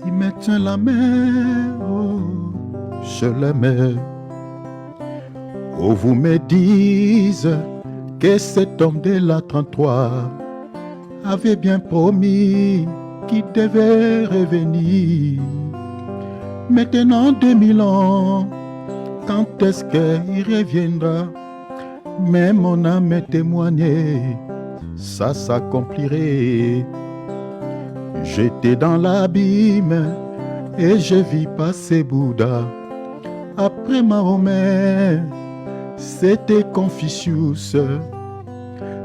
Il me tient la main, oh, je l'aimais. Oh, vous me dites que cet homme de la 33 avait bien promis qu'il devait revenir. Maintenant 2000 ans, quand est-ce qu'il reviendra? Mais mon âme est témoignée, ça s'accomplirait. J'étais dans l'abîme et je vis passer Bouddha. Après Mahomet, c'était Confucius.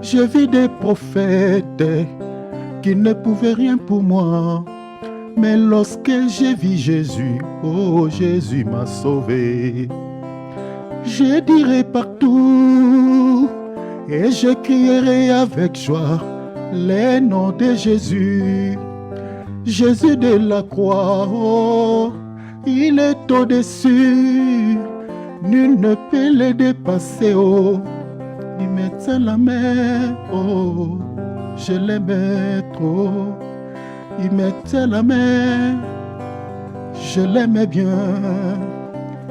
Je vis des prophètes qui ne pouvaient rien pour moi. Mais lorsque j'ai vu Jésus, oh Jésus m'a sauvé. Je dirai partout et je crierai avec joie les noms de Jésus. Jésus de la croix, oh, il est au-dessus. Nul ne peut le dépasser, oh. Il me tient la main, oh, je l'aimais trop. Il me tient la main, je l'aimais bien.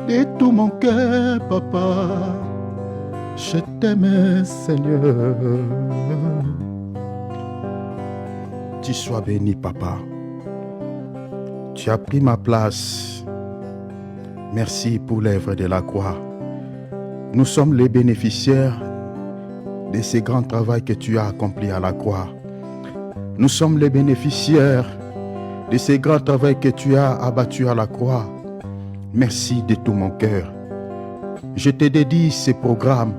De tout mon cœur, papa, je t'aimais, Seigneur. Tu sois béni, papa. Tu as pris ma place. Merci pour l'œuvre de la croix. Nous sommes les bénéficiaires de ce grand travail que tu as accompli à la croix. Nous sommes les bénéficiaires de ce grand travail que tu as abattu à la croix. Merci de tout mon cœur. Je te dédie ce programme.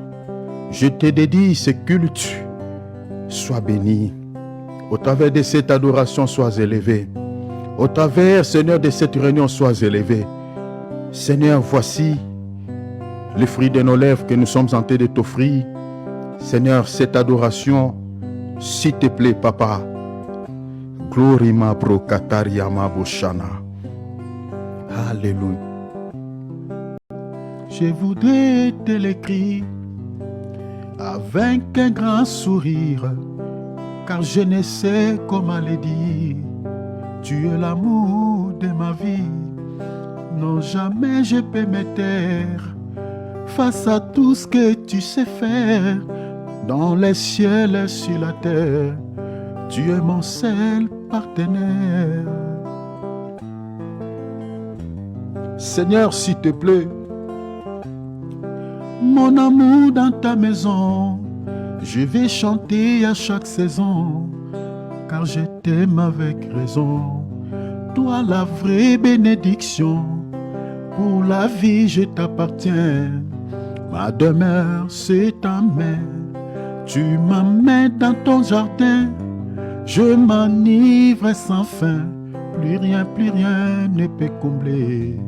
Je te dédie ce culte. Sois béni. Au travers de cette adoration, sois élevé. Au travers, Seigneur, de cette réunion, sois élevé. Seigneur, voici le fruit de nos lèvres que nous sommes en train de t'offrir. Seigneur, cette adoration, s'il te plaît, Papa. Glorima bro katariama boshana. Alléluia. Je voudrais te l'écrire avec un grand sourire, car je ne sais comment le dire. Tu es l'amour de ma vie. Non, jamais je peux me taire face à tout ce que tu sais faire dans les ciels et sur la terre. Tu es mon seul partenaire. Seigneur, s'il te plaît, mon amour dans ta maison, je vais chanter à chaque saison, car je t'aime avec raison. Toi la vraie bénédiction, pour la vie je t'appartiens. Ma demeure c'est ta main, tu m'amènes dans ton jardin. Je m'enivre sans fin, plus rien ne peut combler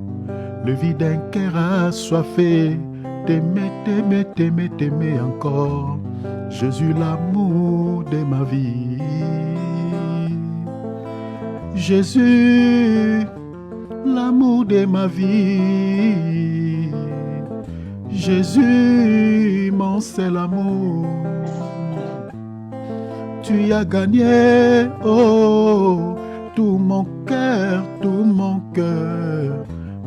le vide d'un cœur assoiffé. T'aimer, t'aimer, t'aimer, t'aimer encore. Jésus, l'amour de ma vie. Jésus, l'amour de ma vie. Jésus, mon seul amour. Tu as gagné, oh, tout mon cœur, tout mon cœur.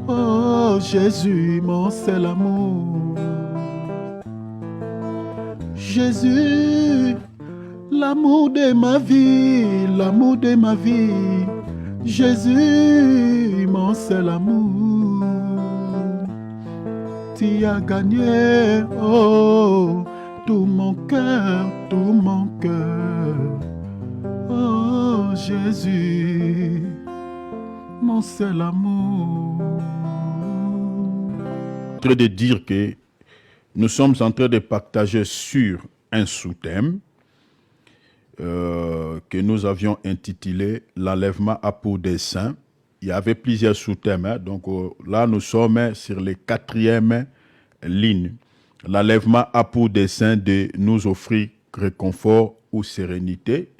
Oh, Jésus, mon seul amour. Jésus, l'amour de ma vie, l'amour de ma vie. Jésus, mon seul amour. Tu as gagné, oh, tout mon cœur, tout mon cœur. Oh, Jésus, mon seul amour. En train de dire que nous sommes en train de partager sur un sous-thème que nous avions intitulé « L'enlèvement à peau des saints ». Il y avait plusieurs sous-thèmes, hein, donc là nous sommes sur les 4e ligne. L'enlèvement à peau des saints de nous offrir réconfort ou sérénité.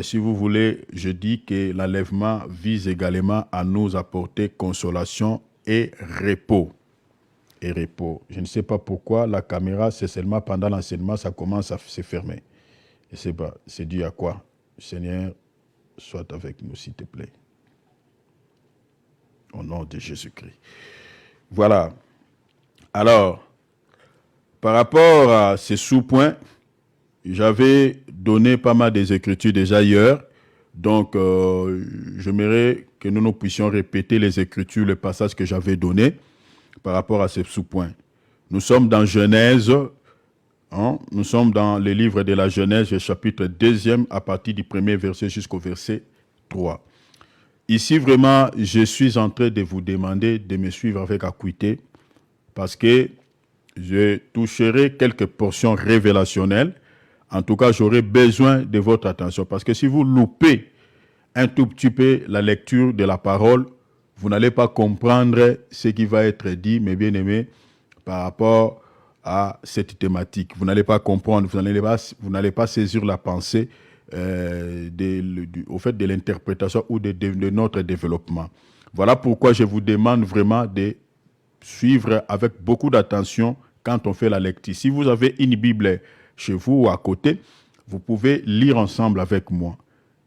Si vous voulez, je dis que l'enlèvement vise également à nous apporter consolation et repos. Je ne sais pas pourquoi la caméra, c'est seulement pendant l'enseignement, ça commence à se fermer. Je ne sais pas, c'est dû à quoi? Seigneur, sois avec nous, s'il te plaît. Au nom de Jésus-Christ. Voilà. Alors, par rapport à ces sous-points, j'avais donné pas mal des écritures déjà hier. Donc, j'aimerais que nous puissions répéter les écritures, les passages que j'avais donnés par rapport à ces sous-points. Nous sommes dans Genèse, nous sommes dans le livre de la Genèse, chapitre 2, à partir du premier verset jusqu'au verset 3. Ici, vraiment, je suis en train de vous demander de me suivre avec acuité parce que je toucherai quelques portions révélationnelles. En tout cas, j'aurai besoin de votre attention parce que si vous loupez un tout petit peu la lecture de la parole, vous n'allez pas comprendre ce qui va être dit, mes bien-aimés, par rapport à cette thématique. Vous n'allez pas comprendre, vous n'allez pas saisir la pensée au fait de l'interprétation ou de notre développement. Voilà pourquoi je vous demande vraiment de suivre avec beaucoup d'attention quand on fait la lecture. Si vous avez une Bible chez vous ou à côté, vous pouvez lire ensemble avec moi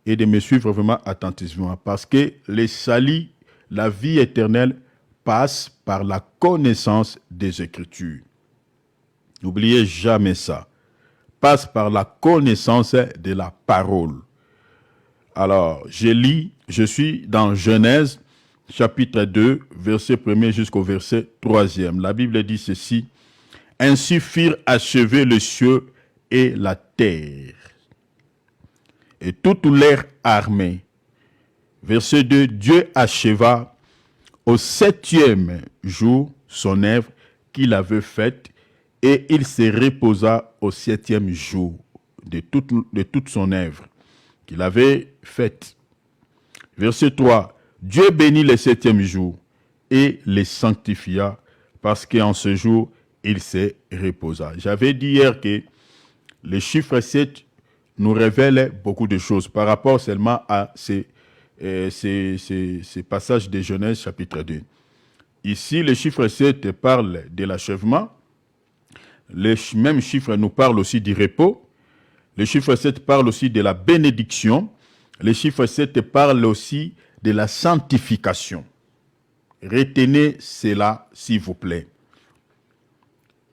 et de me suivre vraiment attentivement parce que le salut, la vie éternelle passe par la connaissance des Écritures. N'oubliez jamais ça. Passe par la connaissance de la parole. Alors, je suis dans Genèse, chapitre 2, verset 1er jusqu'au verset 3e. La Bible dit ceci. « Ainsi firent achevés les cieux et la terre, et toute leur armée. » Verset 2. « Dieu acheva au 7e jour son œuvre qu'il avait faite, et il se reposa au 7e jour de toute son œuvre qu'il avait faite. » Verset 3. « Dieu bénit le 7e jour et le sanctifia, parce qu'en ce jour, il se reposa. » J'avais dit hier que le chiffre 7 nous révèle beaucoup de choses par rapport seulement à ces passages de Genèse chapitre 2. Ici, le chiffre 7 parle de l'achèvement. Le même chiffre nous parle aussi du repos. Le chiffre 7 parle aussi de la bénédiction. Le chiffre 7 parle aussi de la sanctification. Retenez cela, s'il vous plaît.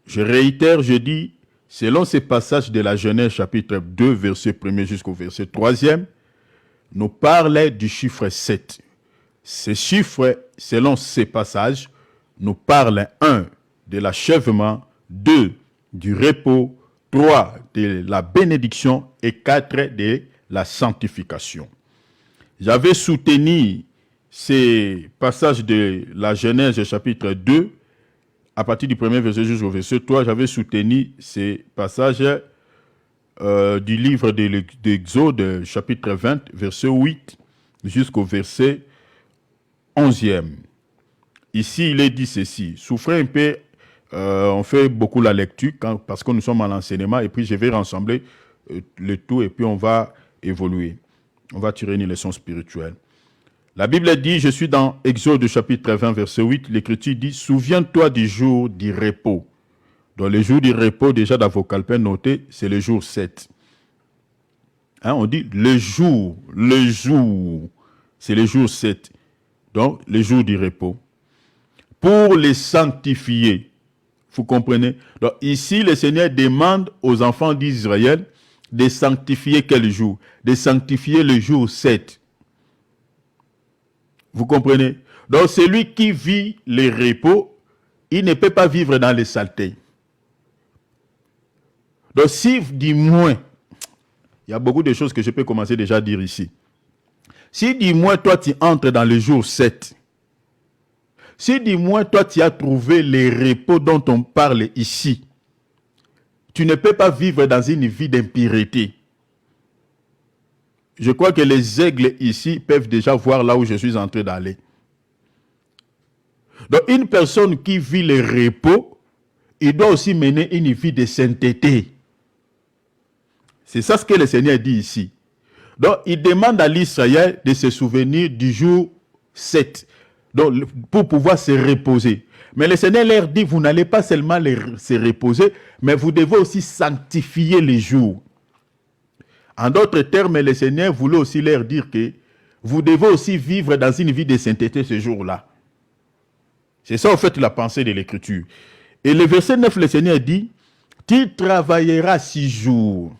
Je réitère, je dis, selon ces passages de la Genèse chapitre 2, verset 1er jusqu'au verset 3e, nous parle du chiffre 7. Ces chiffres, selon ces passages, nous parlent 1. de l'achèvement, 2. du repos, 3. de la bénédiction et 4. de la sanctification. J'avais soutenu ces passages de la Genèse chapitre 2, à partir du premier verset jusqu'au verset 3, j'avais soutenu ces passages du livre de l'Exode, chapitre 20, verset 8, jusqu'au verset 11e. Ici, il est dit ceci. Souffrez un peu, on fait beaucoup la lecture parce que nous sommes à l'enseignement, et puis je vais rassembler le tout, et puis on va évoluer. On va tirer une leçon spirituelle. La Bible dit, je suis dans Exode chapitre 20, verset 8, l'Écriture dit, « Souviens-toi du jour du repos. » Donc le jour du repos, déjà dans vos calepins notés, c'est le jour 7. Hein, on dit le jour, c'est le jour 7. Donc le jour du repos. Pour les sanctifier. Vous comprenez? Donc ici, le Seigneur demande aux enfants d'Israël de sanctifier quel jour? De sanctifier le jour 7. Vous comprenez? Donc, celui qui vit le repos, il ne peut pas vivre dans les saletés. Donc, si, du moins, il y a beaucoup de choses que je peux commencer déjà à dire ici. Si, du moins, toi, tu entres dans le jour 7, si, du moins, toi, tu as trouvé le repos dont on parle ici, tu ne peux pas vivre dans une vie d'impureté. Je crois que les aigles ici peuvent déjà voir là où je suis en train d'aller. Donc, une personne qui vit le repos, il doit aussi mener une vie de sainteté. C'est ça ce que le Seigneur dit ici. Donc, il demande à l'Israël de se souvenir du jour 7, donc, pour pouvoir se reposer. Mais le Seigneur leur dit, vous n'allez pas seulement se reposer, mais vous devez aussi sanctifier les jours. En d'autres termes, le Seigneur voulait aussi leur dire que vous devez aussi vivre dans une vie de sainteté ce jour-là. C'est ça, en fait, la pensée de l'Écriture. Et le verset 9, le Seigneur dit, tu travailleras 6 jours.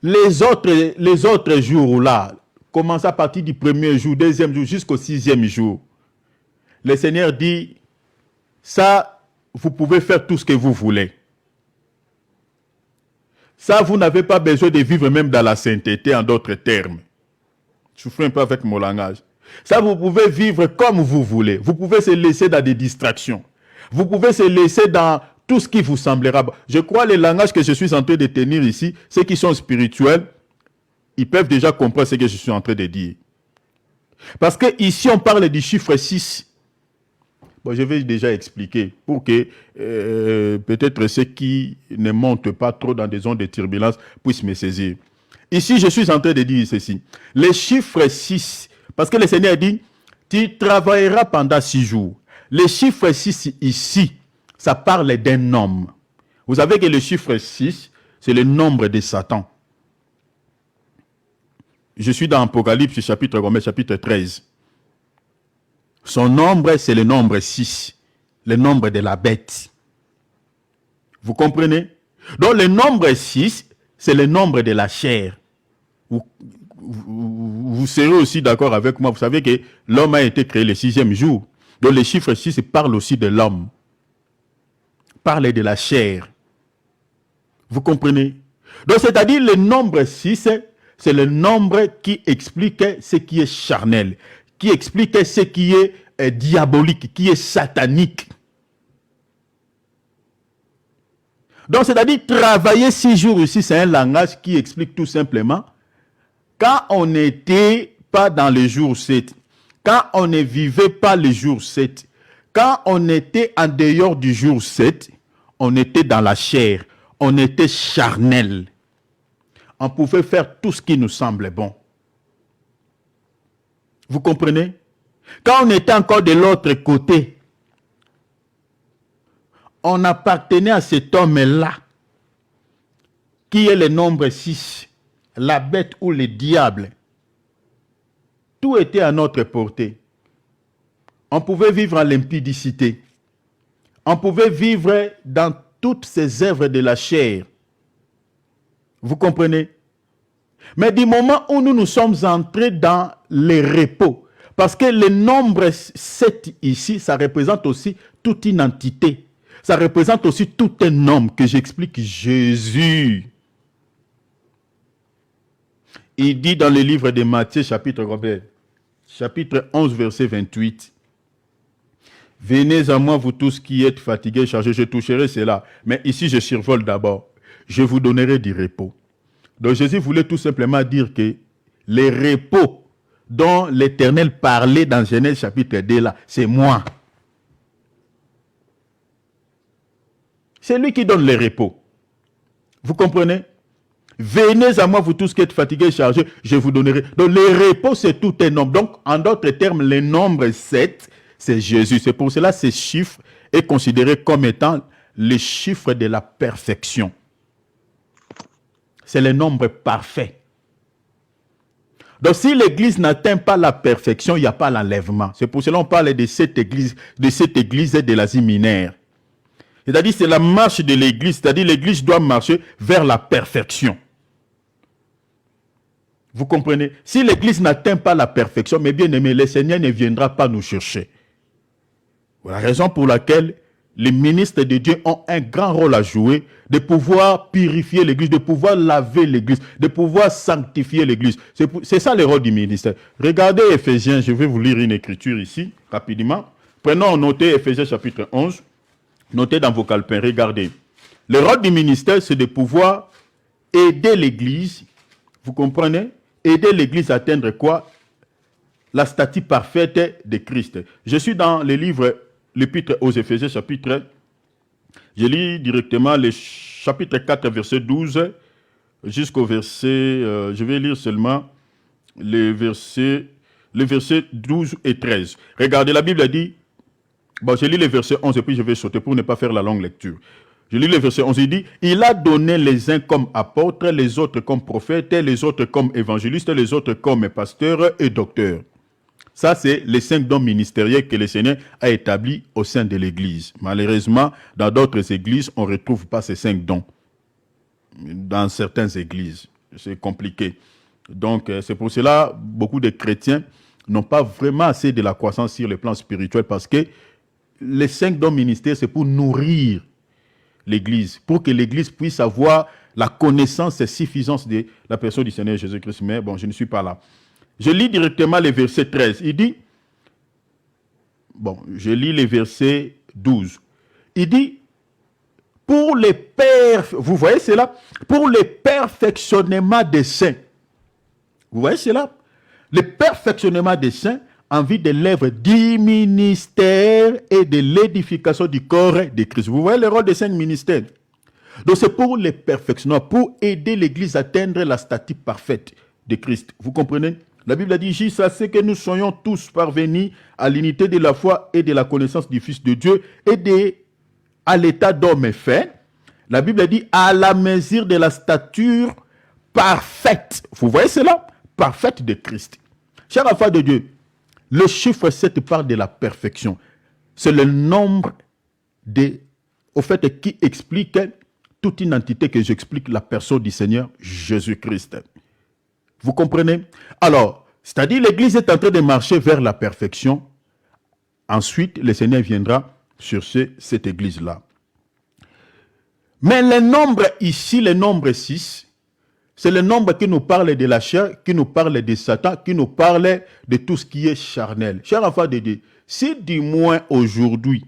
Les autres jours là, commençant à partir du premier jour, deuxième jour, jusqu'au 6e jour, le Seigneur dit, ça, vous pouvez faire tout ce que vous voulez. Ça, vous n'avez pas besoin de vivre même dans la sainteté, en d'autres termes. Souffrez un peu avec mon langage. Ça, vous pouvez vivre comme vous voulez. Vous pouvez se laisser dans des distractions. Vous pouvez se laisser dans tout ce qui vous semblera bon. Je crois que le langage que je suis en train de tenir ici, ceux qui sont spirituels, ils peuvent déjà comprendre ce que je suis en train de dire. Parce que ici, on parle du chiffre 6. Bon, je vais déjà expliquer pour que peut-être ceux qui ne montent pas trop dans des zones de turbulence puissent me saisir. Ici, je suis en train de dire ceci. Le chiffre 6, parce que le Seigneur dit, tu travailleras pendant 6 jours. Le chiffre 6 ici, ça parle d'un homme. Vous savez que le chiffre 6, c'est le nombre de Satan. Je suis dans Apocalypse chapitre 13. Son nombre, c'est le nombre 6, le nombre de la bête. Vous comprenez? Donc le nombre 6, c'est le nombre de la chair. Vous serez aussi d'accord avec moi. Vous savez que l'homme a été créé le 6e jour. Donc le chiffre 6 parle aussi de l'homme. Parle de la chair. Vous comprenez? Donc c'est-à-dire le nombre 6, c'est le nombre qui explique ce qui est charnel, qui explique ce qui est diabolique, qui est satanique. Donc c'est-à-dire travailler 6 jours ici, c'est un langage qui explique tout simplement quand on n'était pas dans le jour 7, quand on ne vivait pas le jour 7, quand on était en dehors du jour 7, on était dans la chair, on était charnel. On pouvait faire tout ce qui nous semble bon. Vous comprenez? Quand on était encore de l'autre côté, on appartenait à cet homme-là, qui est le nombre 6. La bête ou le diable, tout était à notre portée. On pouvait vivre en limpidicité. On pouvait vivre dans toutes ces œuvres de la chair. Vous comprenez? Mais du moment où nous nous sommes entrés dans les repos, parce que le nombre 7 ici, ça représente aussi toute une entité. Ça représente aussi tout un homme que j'explique, Jésus. Il dit dans le livre de Matthieu, chapitre 11, verset 28. Venez à moi, vous tous qui êtes fatigués, chargés, je toucherai cela. Mais ici, je survole d'abord. Je vous donnerai du repos. Donc Jésus voulait tout simplement dire que les repos dont l'Éternel parlait dans Genèse chapitre 2, là, c'est moi. C'est lui qui donne les repos. Vous comprenez? Venez à moi, vous tous qui êtes fatigués et chargés, je vous donnerai. Donc, le repos, c'est tout un nombre. Donc, en d'autres termes, le nombre 7, c'est Jésus. C'est pour cela que ce chiffre est considéré comme étant le chiffre de la perfection. C'est le nombre parfait. Donc, si l'Église n'atteint pas la perfection, il n'y a pas l'enlèvement. C'est pour cela qu'on parle de cette Église de l'Asie mineure. C'est-à-dire, c'est la marche de l'Église. C'est-à-dire, l'Église doit marcher vers la perfection. Vous comprenez? Si l'Église n'atteint pas la perfection, mes bien-aimés, le Seigneur ne viendra pas nous chercher. Voilà la raison pour laquelle les ministres de Dieu ont un grand rôle à jouer, de pouvoir purifier l'Église, de pouvoir laver l'Église, de pouvoir sanctifier l'Église. C'est ça le rôle du ministère. Regardez Éphésiens, je vais vous lire une écriture ici, rapidement. Prenons noter Éphésiens chapitre 11. Notez dans vos calepins, regardez. Le rôle du ministère, c'est de pouvoir aider l'Église, vous comprenez? Aider l'Église à atteindre quoi? La stature parfaite de Christ. Je suis dans le livre, l'épître aux Éphésiens, chapitre, je lis directement le chapitre 4, verset 12, jusqu'au verset, je vais lire seulement les versets 12 et 13. Regardez, la Bible dit, bon, je lis le verset 11 et puis je vais sauter pour ne pas faire la longue lecture. Je lis le verset 11, il dit, il a donné les uns comme apôtres, les autres comme prophètes, les autres comme évangélistes, les autres comme pasteurs et docteurs. Ça, c'est les 5 dons ministériels que le Seigneur a établis au sein de l'Église. Malheureusement, dans d'autres églises, on ne retrouve pas ces 5 dons. Dans certaines églises, c'est compliqué. Donc, c'est pour cela beaucoup de chrétiens n'ont pas vraiment assez de la croissance sur le plan spirituel parce que les 5 dons ministériels, c'est pour nourrir l'Église, pour que l'Église puisse avoir la connaissance et suffisance de la personne du Seigneur Jésus-Christ. Mais bon, je ne suis pas là. Je lis directement le verset 13. Il dit, bon, je lis le verset 12. Il dit, pour les vous voyez cela? Pour le perfectionnement des saints. Vous voyez cela? Le perfectionnement des saints en vue de l'œuvre du ministère et de l'édification du corps de Christ. Vous voyez le rôle des 5 ministères. Donc c'est pour le perfectionnement, pour aider l'Église à atteindre la stature parfaite de Christ. Vous comprenez? La Bible a dit, jusqu'à ce que nous soyons tous parvenus à l'unité de la foi et de la connaissance du Fils de Dieu et à l'état d'homme fait. La Bible a dit, à la mesure de la stature parfaite. Vous voyez cela? Parfaite de Christ. Chers enfants de Dieu, le chiffre 7 parle de la perfection. C'est le nombre au fait, qui explique toute une entité que j'explique la personne du Seigneur Jésus-Christ. Vous comprenez? Alors, c'est-à-dire l'Église est en train de marcher vers la perfection. Ensuite, le Seigneur viendra sur cette Église-là. Mais le nombre ici, le nombre 6, c'est le nombre qui nous parle de la chair, qui nous parle de Satan, qui nous parle de tout ce qui est charnel. Chers enfants de Dieu, si du moins aujourd'hui,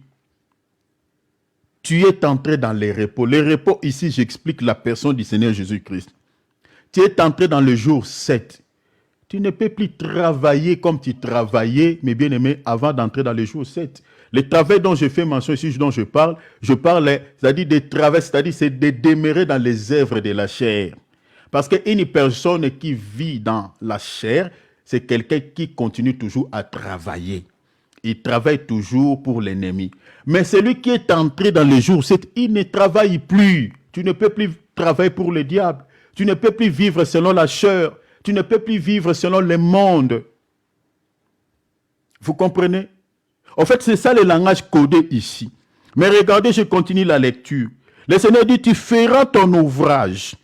tu es entré dans les repos. Les repos, ici, j'explique la personne du Seigneur Jésus-Christ. Tu es entré dans le jour 7. Tu ne peux plus travailler comme tu travaillais, mes bien-aimés, avant d'entrer dans le jour 7. Le travail dont je fais mention ici, dont je parle, c'est-à-dire des travaux, c'est-à-dire c'est de demeurer dans les œuvres de la chair. Parce qu'une personne qui vit dans la chair, c'est quelqu'un qui continue toujours à travailler. Il travaille toujours pour l'ennemi. Mais celui qui est entré dans le jour 7, il ne travaille plus. Tu ne peux plus travailler pour le diable. Tu ne peux plus vivre selon la chair. Tu ne peux plus vivre selon le monde. Vous comprenez? En fait, c'est ça le langage codé ici. Mais regardez, je continue la lecture. Le Seigneur dit, tu feras ton ouvrage.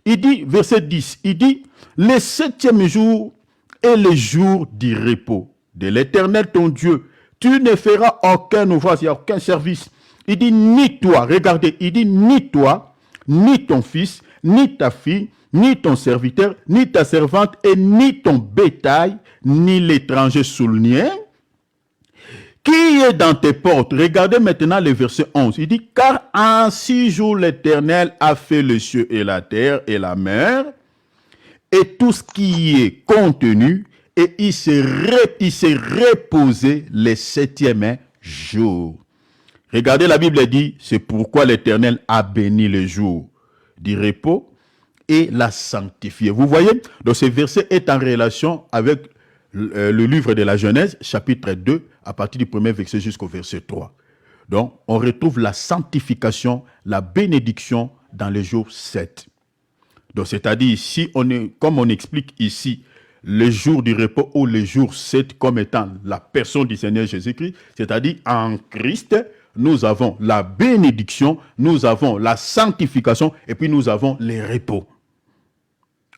Il dit, verset 10, il dit, le 7e jour est le jour du repos de l'Éternel ton Dieu. Tu ne feras aucun ouvrage, il n'y a aucun service. Il dit, ni toi, regardez, il dit, ni toi, ni ton fils, ni ta fille, ni ton serviteur, ni ta servante, et ni ton bétail, ni l'étranger souligné, qui est dans tes portes. Regardez maintenant le verset 11. Il dit, car en 6 jours l'Éternel a fait les cieux et la terre et la mer, et tout ce qui y est contenu, et il s'est reposé le 7e jour. Regardez, la Bible dit, c'est pourquoi l'Éternel a béni le jour du repos et l'a sanctifié. Vous voyez, donc ce verset est en relation avec le livre de la Genèse, chapitre 2, à partir du premier verset jusqu'au verset 3. Donc, on retrouve la sanctification, la bénédiction dans le jour 7. Donc, c'est-à-dire ici, comme on explique ici, le jour du repos ou le jour 7 comme étant la personne du Seigneur Jésus-Christ, c'est-à-dire en Christ, nous avons la bénédiction, nous avons la sanctification et puis nous avons le repos.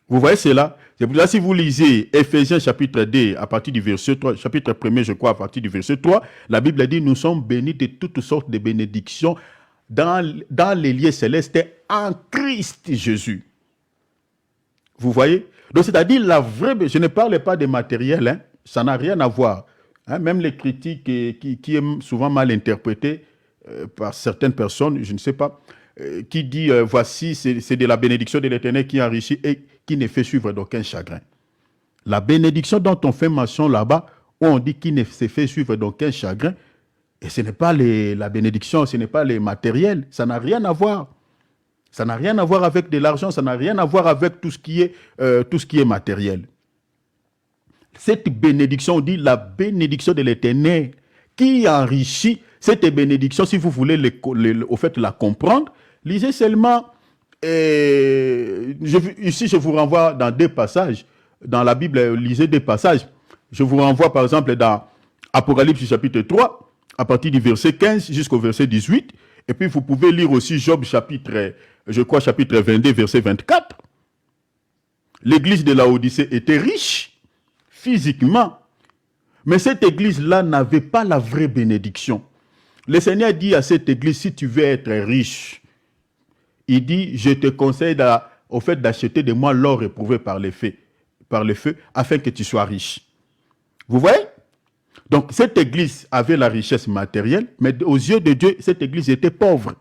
Vous voyez cela? C'est pour ça si vous lisez Ephésiens chapitre 2 à partir du verset 3, chapitre 1er je crois à partir du verset 3, la Bible dit nous sommes bénis de toutes sortes de bénédictions dans les lieux célestes en Christ Jésus. Vous voyez? Donc c'est-à-dire la vraie, je ne parle pas de matériel, hein, ça n'a rien à voir. Hein, même les critiques qui est souvent mal interprétées par certaines personnes, je ne sais pas, qui dit voici c'est de la bénédiction de l'Éternel qui enrichit et qui ne fait suivre d'aucun chagrin. La bénédiction dont on fait mention là-bas, où on dit qu'il ne se fait suivre d'aucun chagrin, et ce n'est pas la bénédiction, ce n'est pas les matériels, ça n'a rien à voir. Ça n'a rien à voir avec de l'argent, ça n'a rien à voir avec tout ce qui est matériel. Cette bénédiction, on dit la bénédiction de l'Éternel qui enrichit. Cette bénédiction, si vous voulez au fait la comprendre, lisez seulement, ici je vous renvoie dans 2 passages, dans la Bible, lisez 2 passages. Je vous renvoie par exemple dans Apocalypse chapitre 3, à partir du verset 15 jusqu'au verset 18. Et puis vous pouvez lire aussi Job chapitre 22, verset 24. L'église de Laodicée était riche, physiquement. Mais cette église-là n'avait pas la vraie bénédiction. Le Seigneur dit à cette église, si tu veux être riche, il dit, je te conseille au fait d'acheter de moi l'or éprouvé par le feu, afin que tu sois riche. Vous voyez? Donc, cette église avait la richesse matérielle, mais aux yeux de Dieu, cette église était pauvre.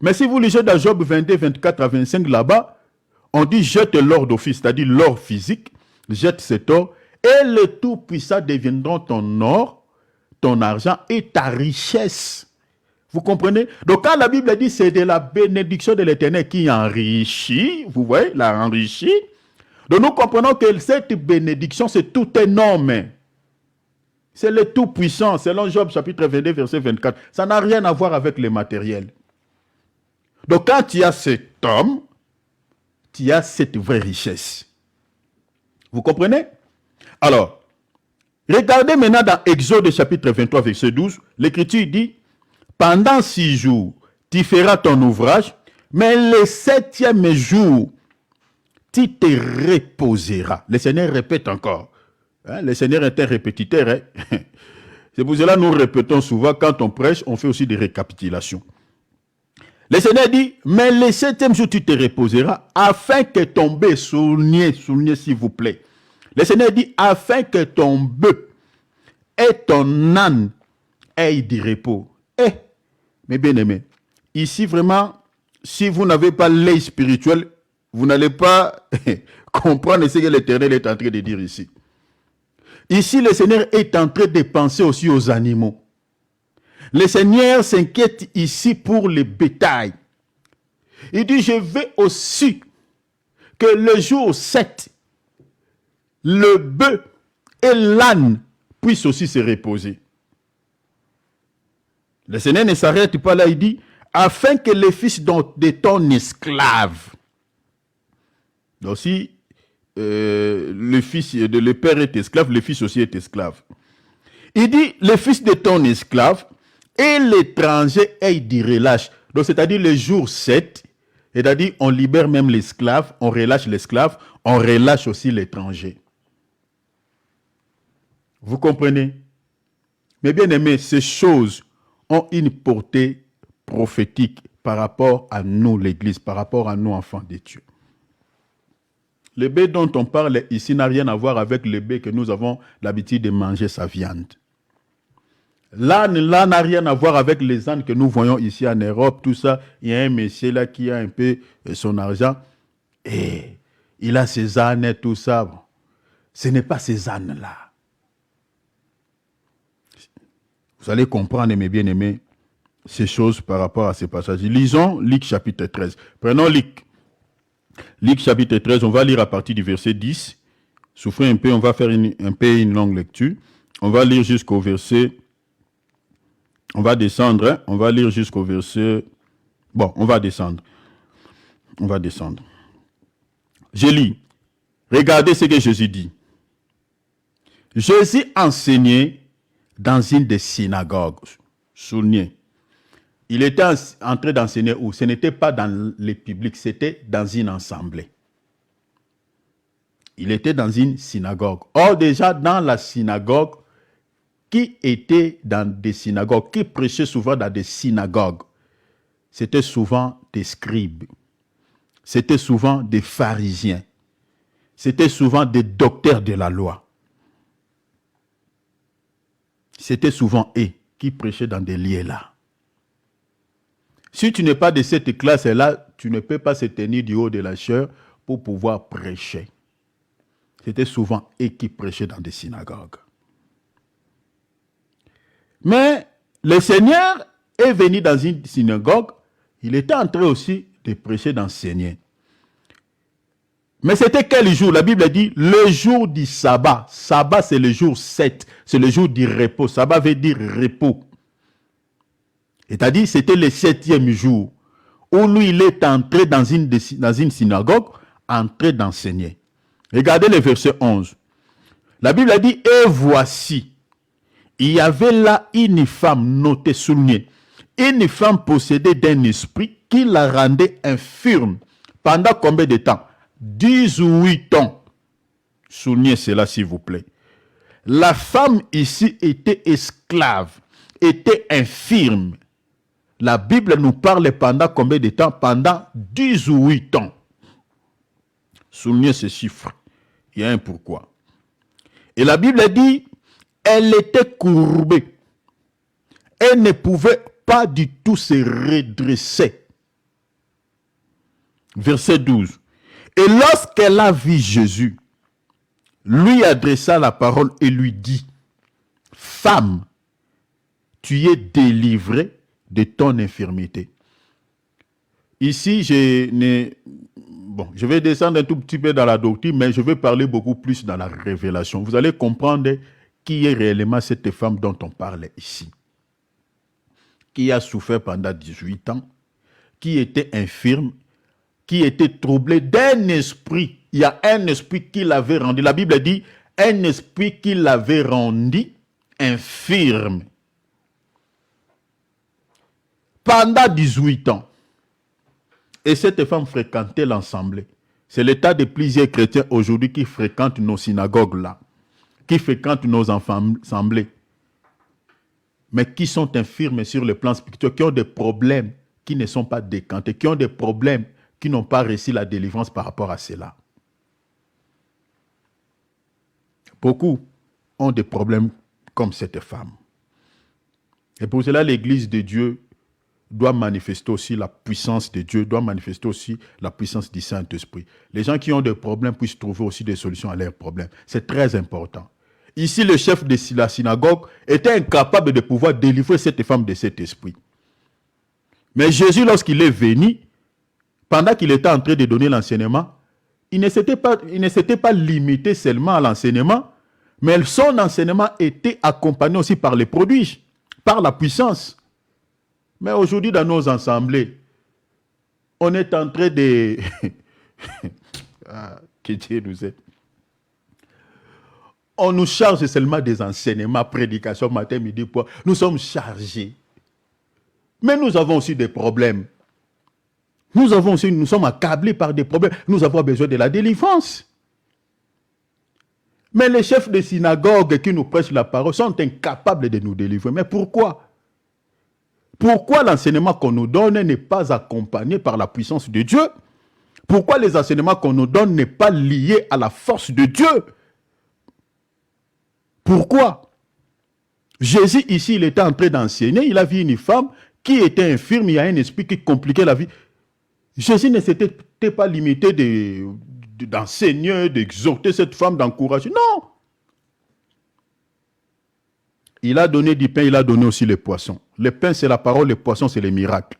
Mais si vous lisez dans Job 22, 24 à 25, là-bas, on dit, jette l'or d'office, c'est-à-dire l'or physique, jette cet or, et le Tout-Puissant deviendront ton or, ton argent et ta richesse. Vous comprenez? Donc, quand la Bible dit, c'est de la bénédiction de l'Éternel qui enrichit, vous voyez, l'a enrichi. Donc, nous comprenons que cette bénédiction, c'est tout énorme. C'est le Tout-Puissant, selon Job chapitre 22, verset 24. Ça n'a rien à voir avec le matériel. Donc, quand tu as cet homme, tu as cette vraie richesse. Vous comprenez? Alors, regardez maintenant dans Exode chapitre 23, verset 12, l'Écriture dit, « Pendant 6 jours, tu feras ton ouvrage, mais le 7e jour, tu te reposeras. » Le Seigneur répète encore. Hein, le Seigneur est un répétiteur. Hein? C'est pour cela que nous répétons souvent, quand on prêche, on fait aussi des récapitulations. Le Seigneur dit, mais le 7e jour, tu te reposeras, afin que ton bœuf, soulignez s'il vous plaît. Le Seigneur dit, afin que ton bœuf et ton âne aient du repos. Eh, mes bien-aimés, ici vraiment, si vous n'avez pas l'œil spirituel, vous n'allez pas comprendre ce que l'Éternel est en train de dire ici. Ici, le Seigneur est en train de penser aussi aux animaux. Le Seigneur s'inquiète ici pour les bétails. Il dit, je veux aussi que le jour 7, le bœuf et l'âne puissent aussi se reposer. Le Seigneur ne s'arrête pas là, il dit, afin que les fils de ton esclave, donc si le père est esclave, le fils aussi est esclave. Il dit, les fils de ton esclave et l'étranger aient du relâche. Donc c'est-à-dire le jour 7, c'est-à-dire on libère même l'esclave, on relâche l'esclave, on relâche aussi l'étranger. Vous comprenez? Mais bien aimés, ces choses ont une portée prophétique par rapport à nous, l'Église, par rapport à nous, enfants de Dieu. Le bœuf dont on parle ici n'a rien à voir avec le bœuf que nous avons l'habitude de manger sa viande. L'âne là n'a rien à voir avec les ânes que nous voyons ici en Europe, tout ça. Il y a un monsieur là qui a un peu son argent et il a ses ânes et tout ça. Bon. Ce n'est pas ces ânes-là. Vous allez comprendre, mes bien-aimés, ces choses par rapport à ces passages. Lisons Luc chapitre 13. Prenons Luc. Luc chapitre 13, on va lire à partir du verset 10. Souffrez un peu, on va faire une longue lecture. On va lire jusqu'au verset... On va descendre, hein? On va lire jusqu'au verset... Bon, on va descendre. On va descendre. Je lis. Regardez ce que Jésus dit. Jésus enseignait dans une des synagogues. Souvenez. Il était en train d'enseigner où? Ce n'était pas dans le public, c'était dans une assemblée. Il était dans une synagogue. Or, déjà, dans la synagogue, qui était dans des synagogues, qui prêchait souvent dans des synagogues, c'était souvent des scribes, c'était souvent des pharisiens, c'était souvent des docteurs de la loi. C'était souvent eux qui prêchaient dans des lieux-là. Si tu n'es pas de cette classe-là, tu ne peux pas se tenir du haut de la chaire pour pouvoir prêcher. C'était souvent eux qui prêchaient dans des synagogues. Mais le Seigneur est venu dans une synagogue, il était en train aussi de prêcher, d'enseigner. Mais c'était quel jour? La Bible dit le jour du sabbat. Sabbat, c'est le jour 7, c'est le jour du repos. Sabbat veut dire repos. C'est-à-dire, c'était le 7e jour où lui, il est entré dans une synagogue, en train d'enseigner. Regardez le verset 11. La Bible a dit, et voici, il y avait là une femme, notée, soulignée, une femme possédée d'un esprit qui la rendait infirme. Pendant combien de temps? 18 ans. Soulignez cela s'il vous plaît. La femme ici était esclave, était infirme. La Bible nous parle pendant combien de temps? Pendant 18 ans. Soulignez ce chiffre. Il y a un pourquoi. Et la Bible dit, elle était courbée. Elle ne pouvait pas du tout se redresser. Verset 12. Et lorsqu'elle a vu Jésus, lui adressa la parole et lui dit, femme, tu es délivrée de ton infirmité. Ici, je vais descendre un tout petit peu dans la doctrine, mais je vais parler beaucoup plus dans la révélation. Vous allez comprendre qui est réellement cette femme dont on parle ici. Qui a souffert pendant 18 ans, qui était infirme, qui était troublée d'un esprit. Il y a un esprit qui l'avait rendu. La Bible dit, un esprit qui l'avait rendu infirme. Pendant 18 ans. Et cette femme fréquentait l'assemblée. C'est l'état de plusieurs chrétiens aujourd'hui qui fréquentent nos synagogues là, qui fréquentent nos assemblées, mais qui sont infirmes sur le plan spirituel, qui ont des problèmes qui ne sont pas décantés, qui ont des problèmes qui n'ont pas réussi la délivrance par rapport à cela. Beaucoup ont des problèmes comme cette femme. Et pour cela, l'Église de Dieu doit manifester aussi la puissance de Dieu, doit manifester aussi la puissance du Saint-Esprit. Les gens qui ont des problèmes puissent trouver aussi des solutions à leurs problèmes. C'est très important. Ici, le chef de la synagogue était incapable de pouvoir délivrer cette femme de cet esprit. Mais Jésus, lorsqu'il est venu, pendant qu'il était en train de donner l'enseignement, il ne s'était pas limité seulement à l'enseignement, mais son enseignement était accompagné aussi par les prodiges, par la puissance. Mais aujourd'hui, dans nos assemblées, on est en train de... que Dieu nous aide. On nous charge seulement des enseignements, prédications, matin, midi, poids. Nous sommes chargés. Mais nous avons aussi des problèmes. Nous sommes accablés par des problèmes. Nous avons besoin de la délivrance. Mais les chefs de synagogue qui nous prêchent la parole sont incapables de nous délivrer. Mais pourquoi? Pourquoi l'enseignement qu'on nous donne n'est pas accompagné par la puissance de Dieu? Pourquoi les enseignements qu'on nous donne n'est pas lié à la force de Dieu? Pourquoi? Jésus ici, il était en train d'enseigner, il a vu une femme qui était infirme, il y a un esprit qui compliquait la vie. Jésus ne s'était pas limité d'enseigner, d'exhorter cette femme, d'encourager. Non! Il a donné du pain, il a donné aussi les poissons. Le pain, c'est la parole, les poissons, c'est les miracles.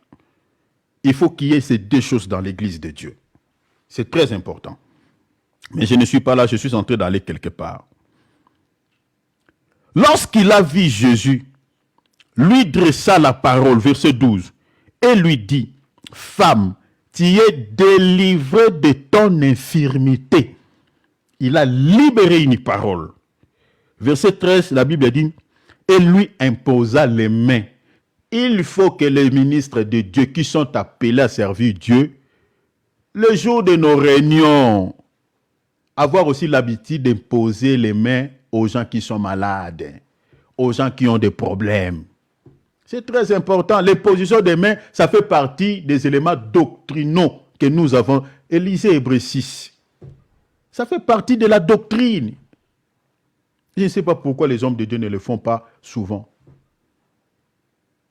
Il faut qu'il y ait ces deux choses dans l'église de Dieu. C'est très important. Mais je ne suis pas là, je suis en train d'aller quelque part. Lorsqu'il a vu Jésus, lui dressa la parole, verset 12, et lui dit, femme, tu es délivrée de ton infirmité. Il a libéré une parole. Verset 13, la Bible dit, et lui imposa les mains. Il faut que les ministres de Dieu qui sont appelés à servir Dieu, le jour de nos réunions, avoir aussi l'habitude d'imposer les mains aux gens qui sont malades, aux gens qui ont des problèmes. C'est très important. L'imposition des mains, ça fait partie des éléments doctrinaux que nous avons. Lisez Hébreux 6. Ça fait partie de la doctrine. Je ne sais pas pourquoi les hommes de Dieu ne le font pas souvent.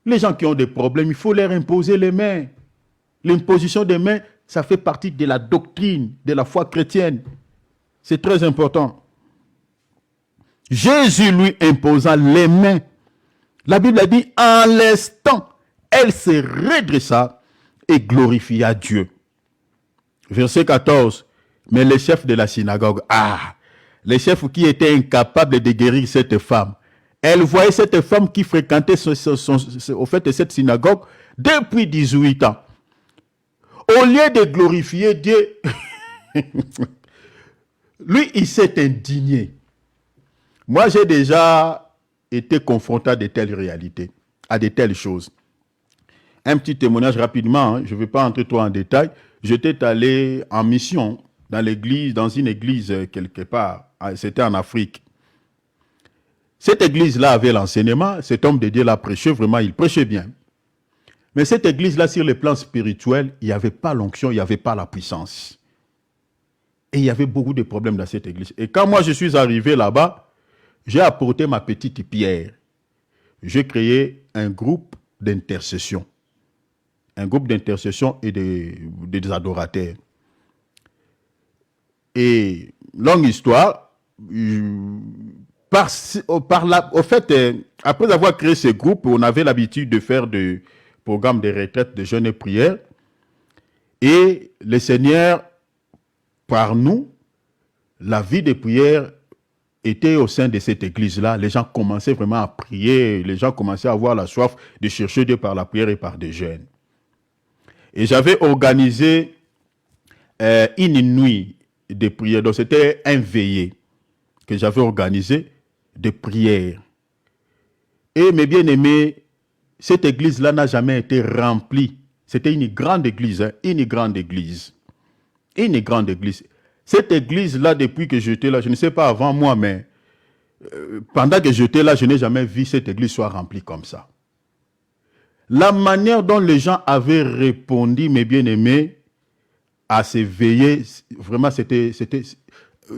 Les gens qui ont des problèmes, il faut leur imposer les mains. L'imposition des mains, ça fait partie de la doctrine, de la foi chrétienne. C'est très important. Jésus lui imposa les mains. La Bible a dit, en l'instant, elle se redressa et glorifia Dieu. Verset 14. Mais les chefs de la synagogue, les chefs qui étaient incapables de guérir cette femme, elle voyait cette femme qui fréquentait au fait de cette synagogue depuis 18 ans. Au lieu de glorifier Dieu, lui, il s'est indigné. Moi, j'ai déjà été confronté à de telles réalités, à de telles choses. Un petit témoignage rapidement, hein, je ne vais pas entrer trop en détail. J'étais allé en mission dans l'église, dans une église quelque part. C'était en Afrique. Cette église-là avait l'enseignement. Cet homme de Dieu l'a prêché. Vraiment, il prêchait bien. Mais cette église-là, sur le plan spirituel, il n'y avait pas l'onction, il n'y avait pas la puissance. Et il y avait beaucoup de problèmes dans cette église. Et quand moi, je suis arrivé là-bas, j'ai apporté ma petite pierre. J'ai créé un groupe d'intercession. Un groupe d'intercession et des adorateurs. Et, longue histoire, après avoir créé ce groupe, on avait l'habitude de faire des programmes de retraite, de jeûne et prière. Et le Seigneur, par nous, la vie de prière était au sein de cette église-là. Les gens commençaient vraiment à prier. Les gens commençaient à avoir la soif de chercher Dieu par la prière et par des jeûnes. Et j'avais organisé une nuit de prière. Donc c'était un veillé que j'avais organisé de prière. Et mes bien-aimés, cette église-là n'a jamais été remplie. C'était une grande église, hein, une grande église. Une grande église. Cette église-là, depuis que j'étais là, je ne sais pas avant moi, mais pendant que j'étais là, je n'ai jamais vu cette église soit remplie comme ça. La manière dont les gens avaient répondu, mes bien-aimés, à ces veillées, vraiment, c'était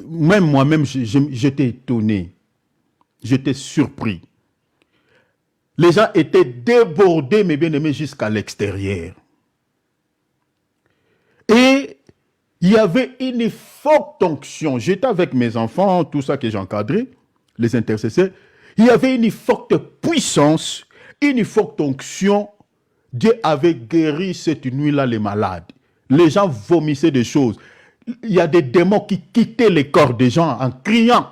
même moi-même, j'étais étonné. J'étais surpris. Les gens étaient débordés, mes bien-aimés, jusqu'à l'extérieur. Et il y avait une forte onction. J'étais avec mes enfants, tout ça que j'ai encadré, les intercesseurs. Il y avait une forte puissance, une forte onction. Dieu avait guéri cette nuit-là les malades. Les gens vomissaient des choses. Il y a des démons qui quittaient les corps des gens en criant.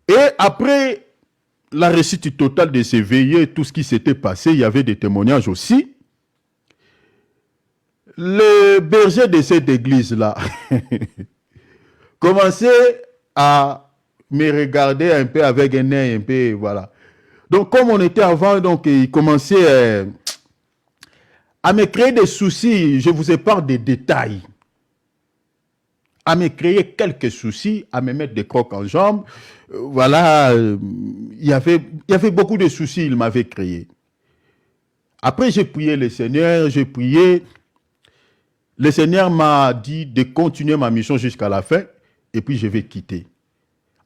Et après la réussite totale de ces veillées, tout ce qui s'était passé, il y avait des témoignages aussi. Le berger de cette église-là commençait à me regarder un peu avec un œil un peu, voilà. Donc, comme on était avant, donc il commençait à me créer des soucis. Je vous épargne des détails. À me créer quelques soucis, à me mettre des crocs en jambes. Voilà, il y avait beaucoup de soucis, il m'avait créé. Après, j'ai prié le Seigneur, j'ai prié. Le Seigneur m'a dit de continuer ma mission jusqu'à la fin, et puis je vais quitter.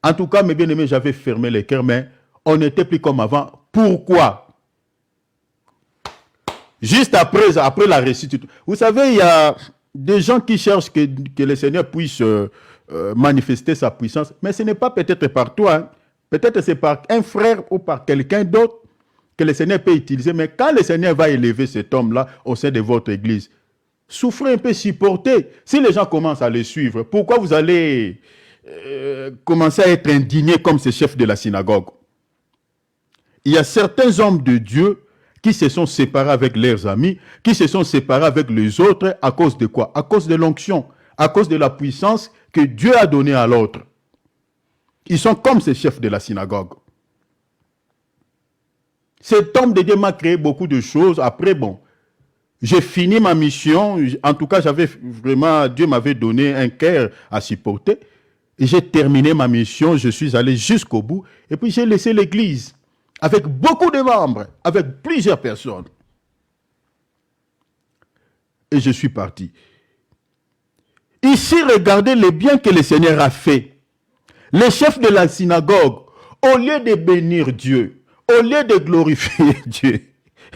En tout cas, mes bien-aimés, j'avais fermé les cœurs, mais on n'était plus comme avant. Pourquoi? Juste après la réussite. Vous savez, il y a des gens qui cherchent que le Seigneur puisse manifester sa puissance, mais ce n'est pas peut-être par toi, hein. Peut-être c'est par un frère ou par quelqu'un d'autre que le Seigneur peut utiliser, mais quand le Seigneur va élever cet homme-là au sein de votre église, souffrez un peu, supportez. Si les gens commencent à le suivre, pourquoi vous allez commencer à être indigné comme ce chef de la synagogue? Il y a certains hommes de Dieu qui se sont séparés avec leurs amis, qui se sont séparés avec les autres à cause de quoi? À cause de l'onction, à cause de la puissance que Dieu a donnée à l'autre. Ils sont comme ces chefs de la synagogue. Cet homme de Dieu m'a créé beaucoup de choses. Après, bon, j'ai fini ma mission. En tout cas, Dieu m'avait donné un cœur à supporter. Et j'ai terminé ma mission. Je suis allé jusqu'au bout. Et puis, j'ai laissé l'église avec beaucoup de membres, avec plusieurs personnes. Et je suis parti. Ici, regardez le bien que le Seigneur a fait. Les chefs de la synagogue, au lieu de bénir Dieu, au lieu de glorifier Dieu,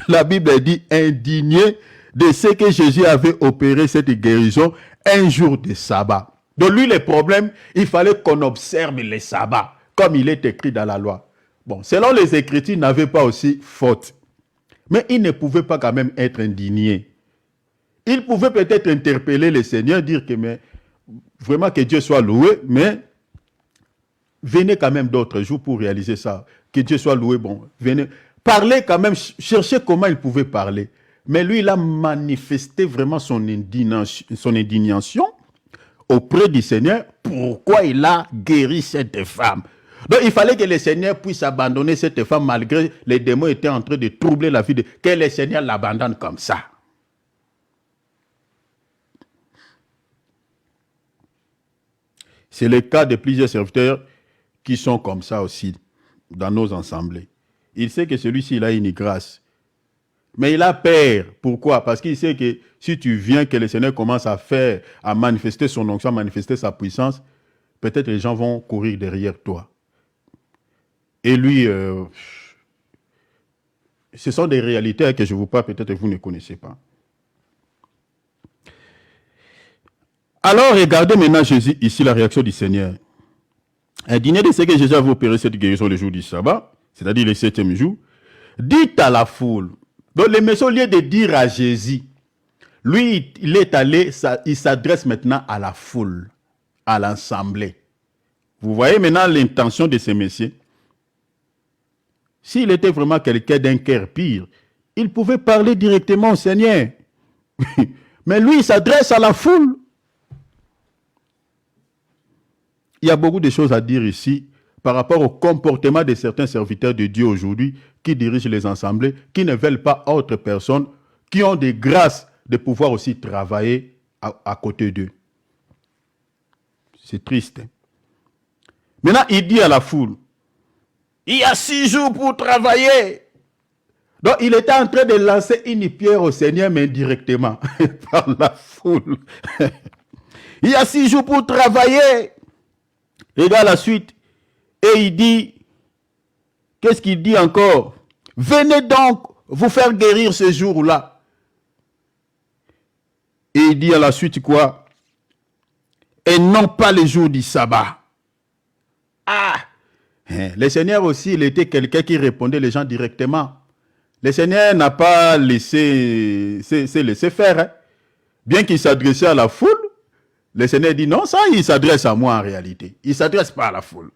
la Bible dit indigné de ce que Jésus avait opéré cette guérison un jour de sabbat. Donc lui, le problème, il fallait qu'on observe les sabbats, comme il est écrit dans la loi. Bon, selon les Écritures, il n'avait pas aussi faute. Mais il ne pouvait pas quand même être indigné. Il pouvait peut-être interpeller le Seigneur, dire que mais, vraiment que Dieu soit loué, mais venez quand même d'autres jours pour réaliser ça. Que Dieu soit loué, bon, venez. Parler quand même, chercher comment il pouvait parler. Mais lui, il a manifesté vraiment son indignation auprès du Seigneur pourquoi il a guéri cette femme. Donc il fallait que le Seigneur puisse abandonner cette femme malgré les démons étaient en train de troubler la vie, que le Seigneur l'abandonne comme ça. C'est le cas de plusieurs serviteurs qui sont comme ça aussi dans nos assemblées. Il sait que celui-ci, il a une grâce. Mais il a peur. Pourquoi? Parce qu'il sait que si tu viens, que le Seigneur commence à faire, à manifester son onction, à manifester sa puissance, peut-être les gens vont courir derrière toi. Et lui, ce sont des réalités que je vous parle, peut-être que vous ne connaissez pas. Alors, regardez maintenant Jésus, ici, la réaction du Seigneur. Un dîner de ce que Jésus avait opéré cette guérison le jour du sabbat, c'est-à-dire le 7e jour, dit à la foule. Donc, le Messie, au lieu de dire à Jésus, lui, il est allé, il s'adresse maintenant à la foule, à l'assemblée. Vous voyez maintenant l'intention de ce Messie. S'il était vraiment quelqu'un d'un cœur pire, il pouvait parler directement au Seigneur. Mais lui, il s'adresse à la foule. Il y a beaucoup de choses à dire ici par rapport au comportement de certains serviteurs de Dieu aujourd'hui qui dirigent les assemblées, qui ne veulent pas autre personne, qui ont des grâces de pouvoir aussi travailler à côté d'eux. C'est triste. Maintenant, il dit à la foule, il y a 6 jours pour travailler. Donc, il était en train de lancer une pierre au Seigneur, mais indirectement, par la foule. Il y a 6 jours pour travailler. Regarde la suite. Et il dit, qu'est-ce qu'il dit encore? Venez donc vous faire guérir ce jour-là. Et il dit à la suite quoi? Et non pas les jours du sabbat. Ah! Le Seigneur aussi, il était quelqu'un qui répondait les gens directement. Le Seigneur n'a pas laissé faire. Hein. Bien qu'il s'adressait à la foule, le Seigneur dit non, ça, il s'adresse à moi en réalité. Il ne s'adresse pas à la foule.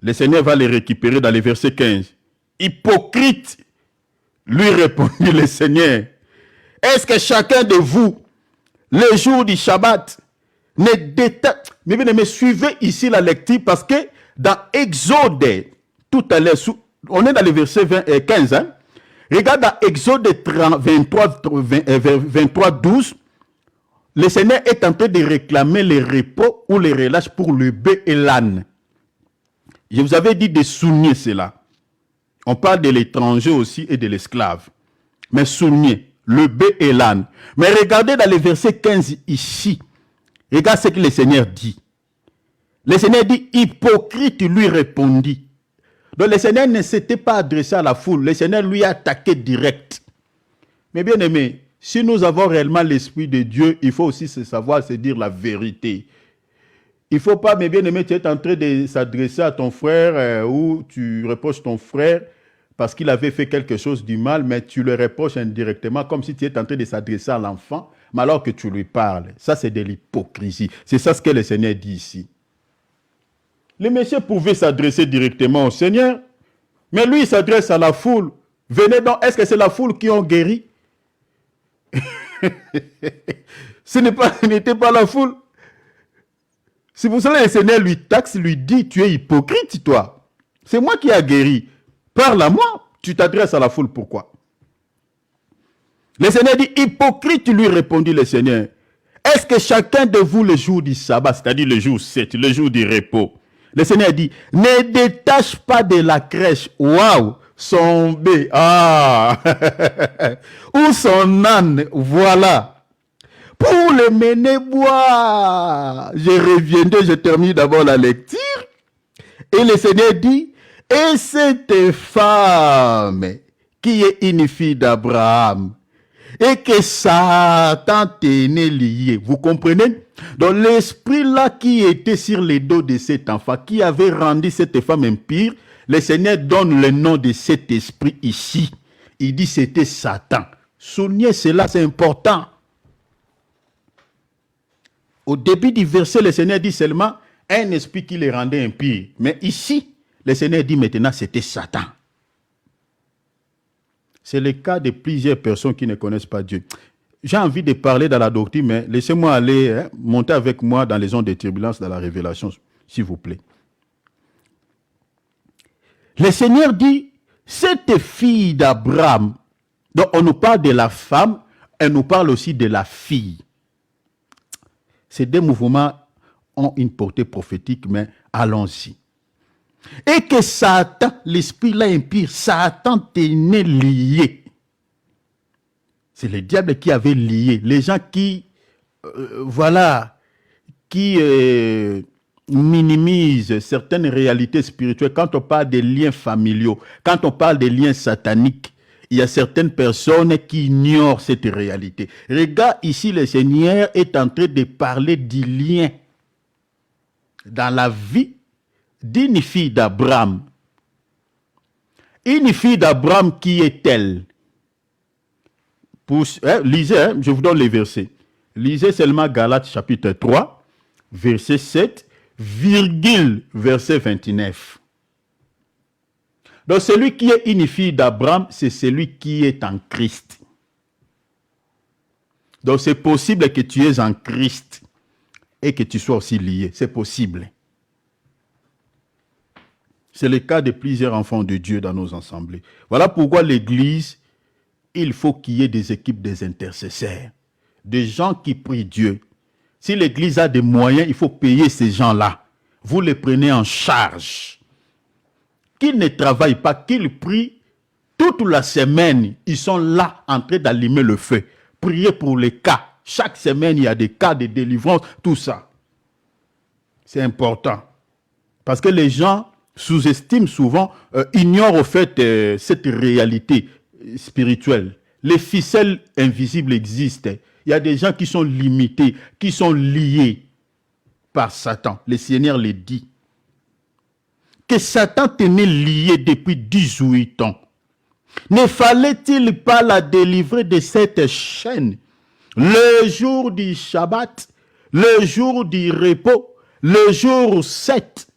Le Seigneur va les récupérer dans le verset 15. Hypocrite, lui répondit le Seigneur. Est-ce que chacun de vous, le jour du Shabbat, ne déteste... Mais suivez ici la lecture parce que dans Exode, tout à l'heure, on est dans le verset 15. Hein? Regarde dans Exode 23, 12. Le Seigneur est en train de réclamer les repos ou les relâches pour le bœuf et l'âne. Je vous avais dit de souligner cela. On parle de l'étranger aussi et de l'esclave. Mais soulignez, le bœuf et l'âne. Mais regardez dans le verset 15 ici. Regarde ce que le Seigneur dit. Le Seigneur dit, hypocrite lui répondit. Donc le Seigneur ne s'était pas adressé à la foule. Le Seigneur lui a attaqué direct. Mais bien aimé, si nous avons réellement l'Esprit de Dieu, il faut aussi savoir se dire la vérité. Il ne faut pas, mes bien-aimés, tu es en train de s'adresser à ton frère ou tu reproches ton frère parce qu'il avait fait quelque chose du mal, mais tu le reproches indirectement comme si tu étais en train de s'adresser à l'enfant, mais alors que tu lui parles. Ça, c'est de l'hypocrisie. C'est ça ce que le Seigneur dit ici. Le Messie pouvait s'adresser directement au Seigneur, mais lui, il s'adresse à la foule. Venez donc, est-ce que c'est la foule qui ont guéri? Ce n'était pas la foule. C'est pour cela que le Seigneur lui taxe, lui dit, tu es hypocrite, toi. C'est moi qui ai guéri. Parle à moi. Tu t'adresses à la foule, pourquoi? Le Seigneur dit, hypocrite, lui répondit le Seigneur. Est-ce que chacun de vous, le jour du sabbat, c'est-à-dire le jour 7, le jour du repos, le Seigneur dit, ne détache pas de la crèche, waouh, son bœuf, ou son âne, voilà. Pour le mener boire. Je reviendrai, je termine d'abord la lecture. Et le Seigneur dit, et cette femme qui est une fille d'Abraham, et que Satan tenait lié. Vous comprenez? Donc l'esprit là qui était sur les dos de cet enfant, qui avait rendu cette femme impure, le Seigneur donne le nom de cet esprit ici. Il dit c'était Satan. Soulignez cela, c'est important. Au début du verset, le Seigneur dit seulement un esprit qui les rendait impurs. Mais ici, le Seigneur dit maintenant c'était Satan. C'est le cas de plusieurs personnes qui ne connaissent pas Dieu. j'ai envie de parler dans la doctrine, mais laissez-moi aller monter avec moi dans les ondes de turbulence, dans la révélation, s'il vous plaît. Le Seigneur dit, cette fille d'Abraham, donc on nous parle de la femme, elle nous parle aussi de la fille. Ces deux mouvements ont une portée prophétique, mais allons-y. Et que Satan, l'esprit là impur, Satan tenait lié. C'est le diable qui avait lié. Les gens qui, minimisent certaines réalités spirituelles. Quand on parle des liens familiaux, quand on parle des liens sataniques, il y a certaines personnes qui ignorent cette réalité. Regarde ici, le Seigneur est en train de parler du lien dans la vie d'une fille d'Abraham. Une fille d'Abraham, qui est-elle? Lisez, je vous donne les versets. Lisez seulement Galates chapitre 3, verset 7, virgule, verset 29. Donc celui qui est une fille d'Abraham, c'est celui qui est en Christ. Donc c'est possible que tu es en Christ et que tu sois aussi lié. C'est possible. C'est le cas de plusieurs enfants de Dieu dans nos assemblées. Voilà pourquoi l'Église, il faut qu'il y ait des équipes des intercesseurs, des gens qui prient Dieu. Si l'Église a des moyens, il faut payer ces gens-là. Vous les prenez en charge. Qu'ils ne travaillent pas, qu'ils prient toute la semaine. Ils sont là en train d'allumer le feu. Prier pour les cas. Chaque semaine, il y a des cas de délivrance, tout ça. C'est important. Parce que les gens sous-estiment souvent, ignorent au fait cette réalité spirituelle. Les ficelles invisibles existent. Il y a des gens qui sont limités, qui sont liés par Satan. Le Seigneur le dit. Que Satan tenait lié depuis 18 ans. Ne fallait-il pas la délivrer de cette chaîne le jour du Shabbat, le jour du repos, le jour 7?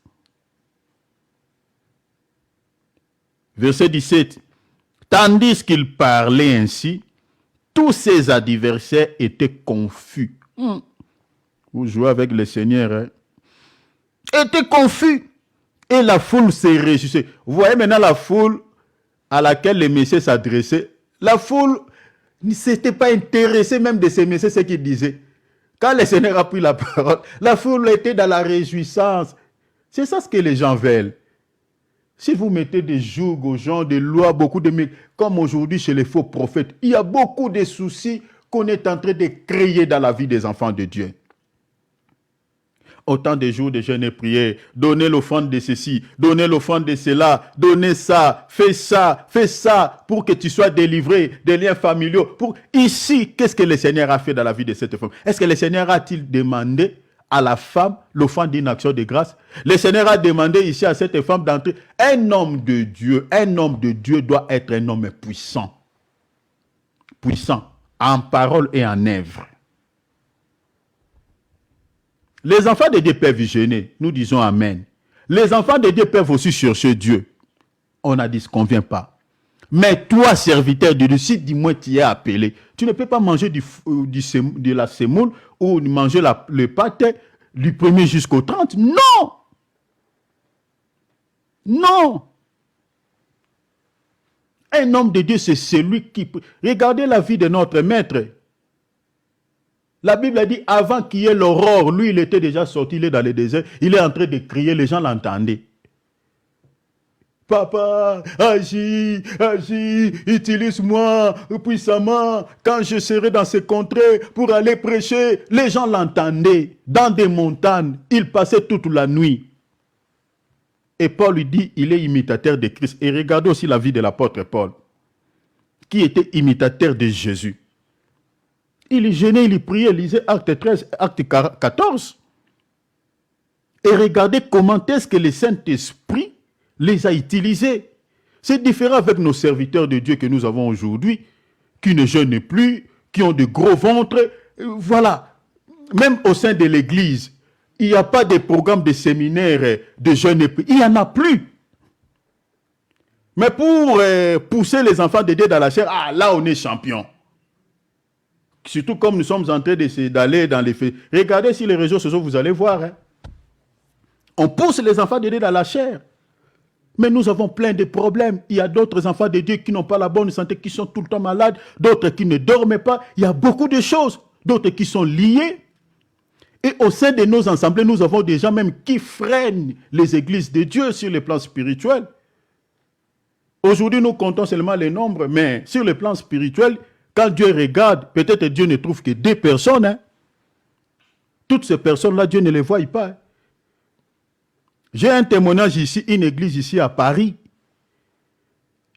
Verset 17. Tandis qu'il parlait ainsi, tous ses adversaires étaient confus. Vous jouez avec le Seigneur. Étaient confus. Et la foule s'est réjouissée. Vous voyez maintenant la foule à laquelle les messieurs s'adressaient. La foule ne s'était pas intéressée même de ces messieurs, ce qu'ils disaient. Quand le Seigneur a pris la parole, la foule était dans la réjouissance. C'est ça ce que les gens veulent. Si vous mettez des jougs aux gens, des lois, beaucoup de... Comme aujourd'hui chez les faux prophètes, il y a beaucoup de soucis qu'on est en train de créer dans la vie des enfants de Dieu. Autant de jours de jeûne et prière, donnez l'offrande de ceci, donnez l'offrande de cela, donnez ça, fais ça, pour que tu sois délivré des liens familiaux. Ici, qu'est-ce que le Seigneur a fait dans la vie de cette femme? Est-ce que le Seigneur a-t-il demandé à la femme l'offrande d'une action de grâce? Le Seigneur a demandé ici à cette femme d'entrer. Un homme de Dieu doit être un homme puissant. Puissant, en parole et en œuvre. Les enfants de Dieu peuvent jeûner, nous disons Amen. Les enfants de Dieu peuvent aussi chercher Dieu. On a dit ce qu'on ne vient pas. Mais toi, serviteur de Dieu, si dis-moi tu es appelé, tu ne peux pas manger de la semoule ou manger le pâté du 1er jusqu'au 30. Non! Non! Un homme de Dieu, c'est celui qui... Regardez la vie de notre maître. La Bible a dit, avant qu'il y ait l'aurore, lui, il était déjà sorti, il est dans le désert, il est en train de crier, les gens l'entendaient. Papa, agis, utilise-moi puissamment, quand je serai dans ces contrées pour aller prêcher. Les gens l'entendaient, dans des montagnes, il passait toute la nuit. Et Paul lui dit, il est imitateur de Christ. Et regardez aussi la vie de l'apôtre Paul, qui était imitateur de Jésus. Il jeûnait, il priait, lisait Acte 13, Acte 14. Et regardez comment est-ce que le Saint-Esprit les a utilisés. C'est différent avec nos serviteurs de Dieu que nous avons aujourd'hui, qui ne jeûnent plus, qui ont de gros ventres. Voilà. Même au sein de l'Église, il n'y a pas de programme de séminaire de jeûne et prière. Il n'y en a plus. Mais pour pousser les enfants de Dieu dans la chair, là on est champion. Surtout comme nous sommes en train d'aller dans les faits. Regardez sur les réseaux sociaux, vous allez voir. Hein. On pousse les enfants de Dieu dans la chair. Mais nous avons plein de problèmes. Il y a d'autres enfants de Dieu qui n'ont pas la bonne santé, qui sont tout le temps malades, d'autres qui ne dorment pas. Il y a beaucoup de choses, d'autres qui sont liées. Et au sein de nos assemblées, nous avons des gens même qui freinent les églises de Dieu sur le plan spirituel. Aujourd'hui, nous comptons seulement les nombres, mais sur le plan spirituel, quand Dieu regarde, peut-être Dieu ne trouve que 2 personnes. Hein. Toutes ces personnes-là, Dieu ne les voit pas. Hein. J'ai un témoignage ici, une église ici à Paris.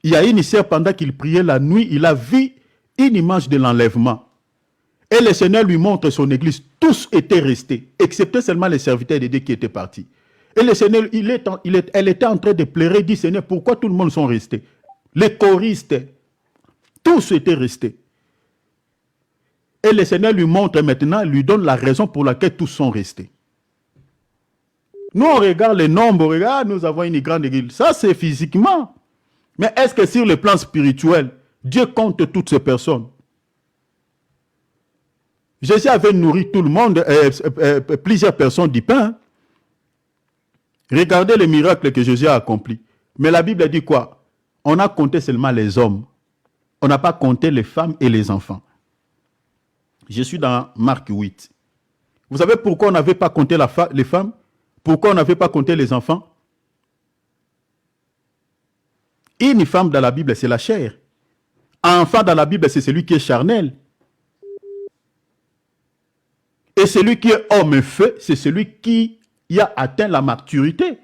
Il y a une sœur, pendant qu'il priait la nuit, il a vu une image de l'enlèvement. Et le Seigneur lui montre son église. Tous étaient restés, excepté seulement les serviteurs de Dieu qui étaient partis. Et le Seigneur, elle était en train de pleurer, dit Seigneur, pourquoi tout le monde sont restés? Les choristes, tous étaient restés. Et le Seigneur lui montre maintenant, lui donne la raison pour laquelle tous sont restés. Nous, on regarde les nombres, on regarde, nous avons une grande église. Ça, c'est physiquement. Mais est-ce que sur le plan spirituel, Dieu compte toutes ces personnes? Jésus avait nourri tout le monde, plusieurs personnes du pain. Regardez les miracles que Jésus a accomplis. Mais la Bible dit quoi? On a compté seulement les hommes. On n'a pas compté les femmes et les enfants. Je suis dans Marc 8. Vous savez pourquoi on n'avait pas compté les femmes? Pourquoi on n'avait pas compté les enfants? Une femme dans la Bible, c'est la chair. Un enfant dans la Bible, c'est celui qui est charnel. Et celui qui est homme feu, c'est celui qui a atteint la maturité.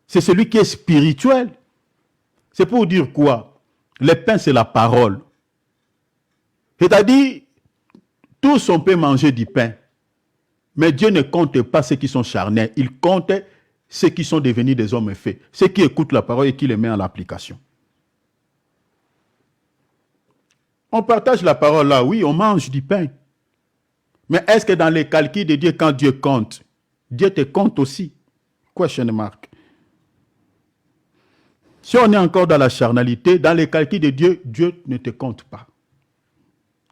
C'est celui qui est spirituel. C'est pour dire quoi? Le pain, c'est la parole. C'est-à-dire, tous on peut manger du pain. Mais Dieu ne compte pas ceux qui sont charnels. Il compte ceux qui sont devenus des hommes faits. Ceux qui écoutent la parole et qui les mettent en application. On partage la parole là, oui, on mange du pain. Mais est-ce que dans les calculs de Dieu, quand Dieu compte, Dieu te compte aussi? Question mark. Si on est encore dans la charnalité, dans les calculs de Dieu, Dieu ne te compte pas.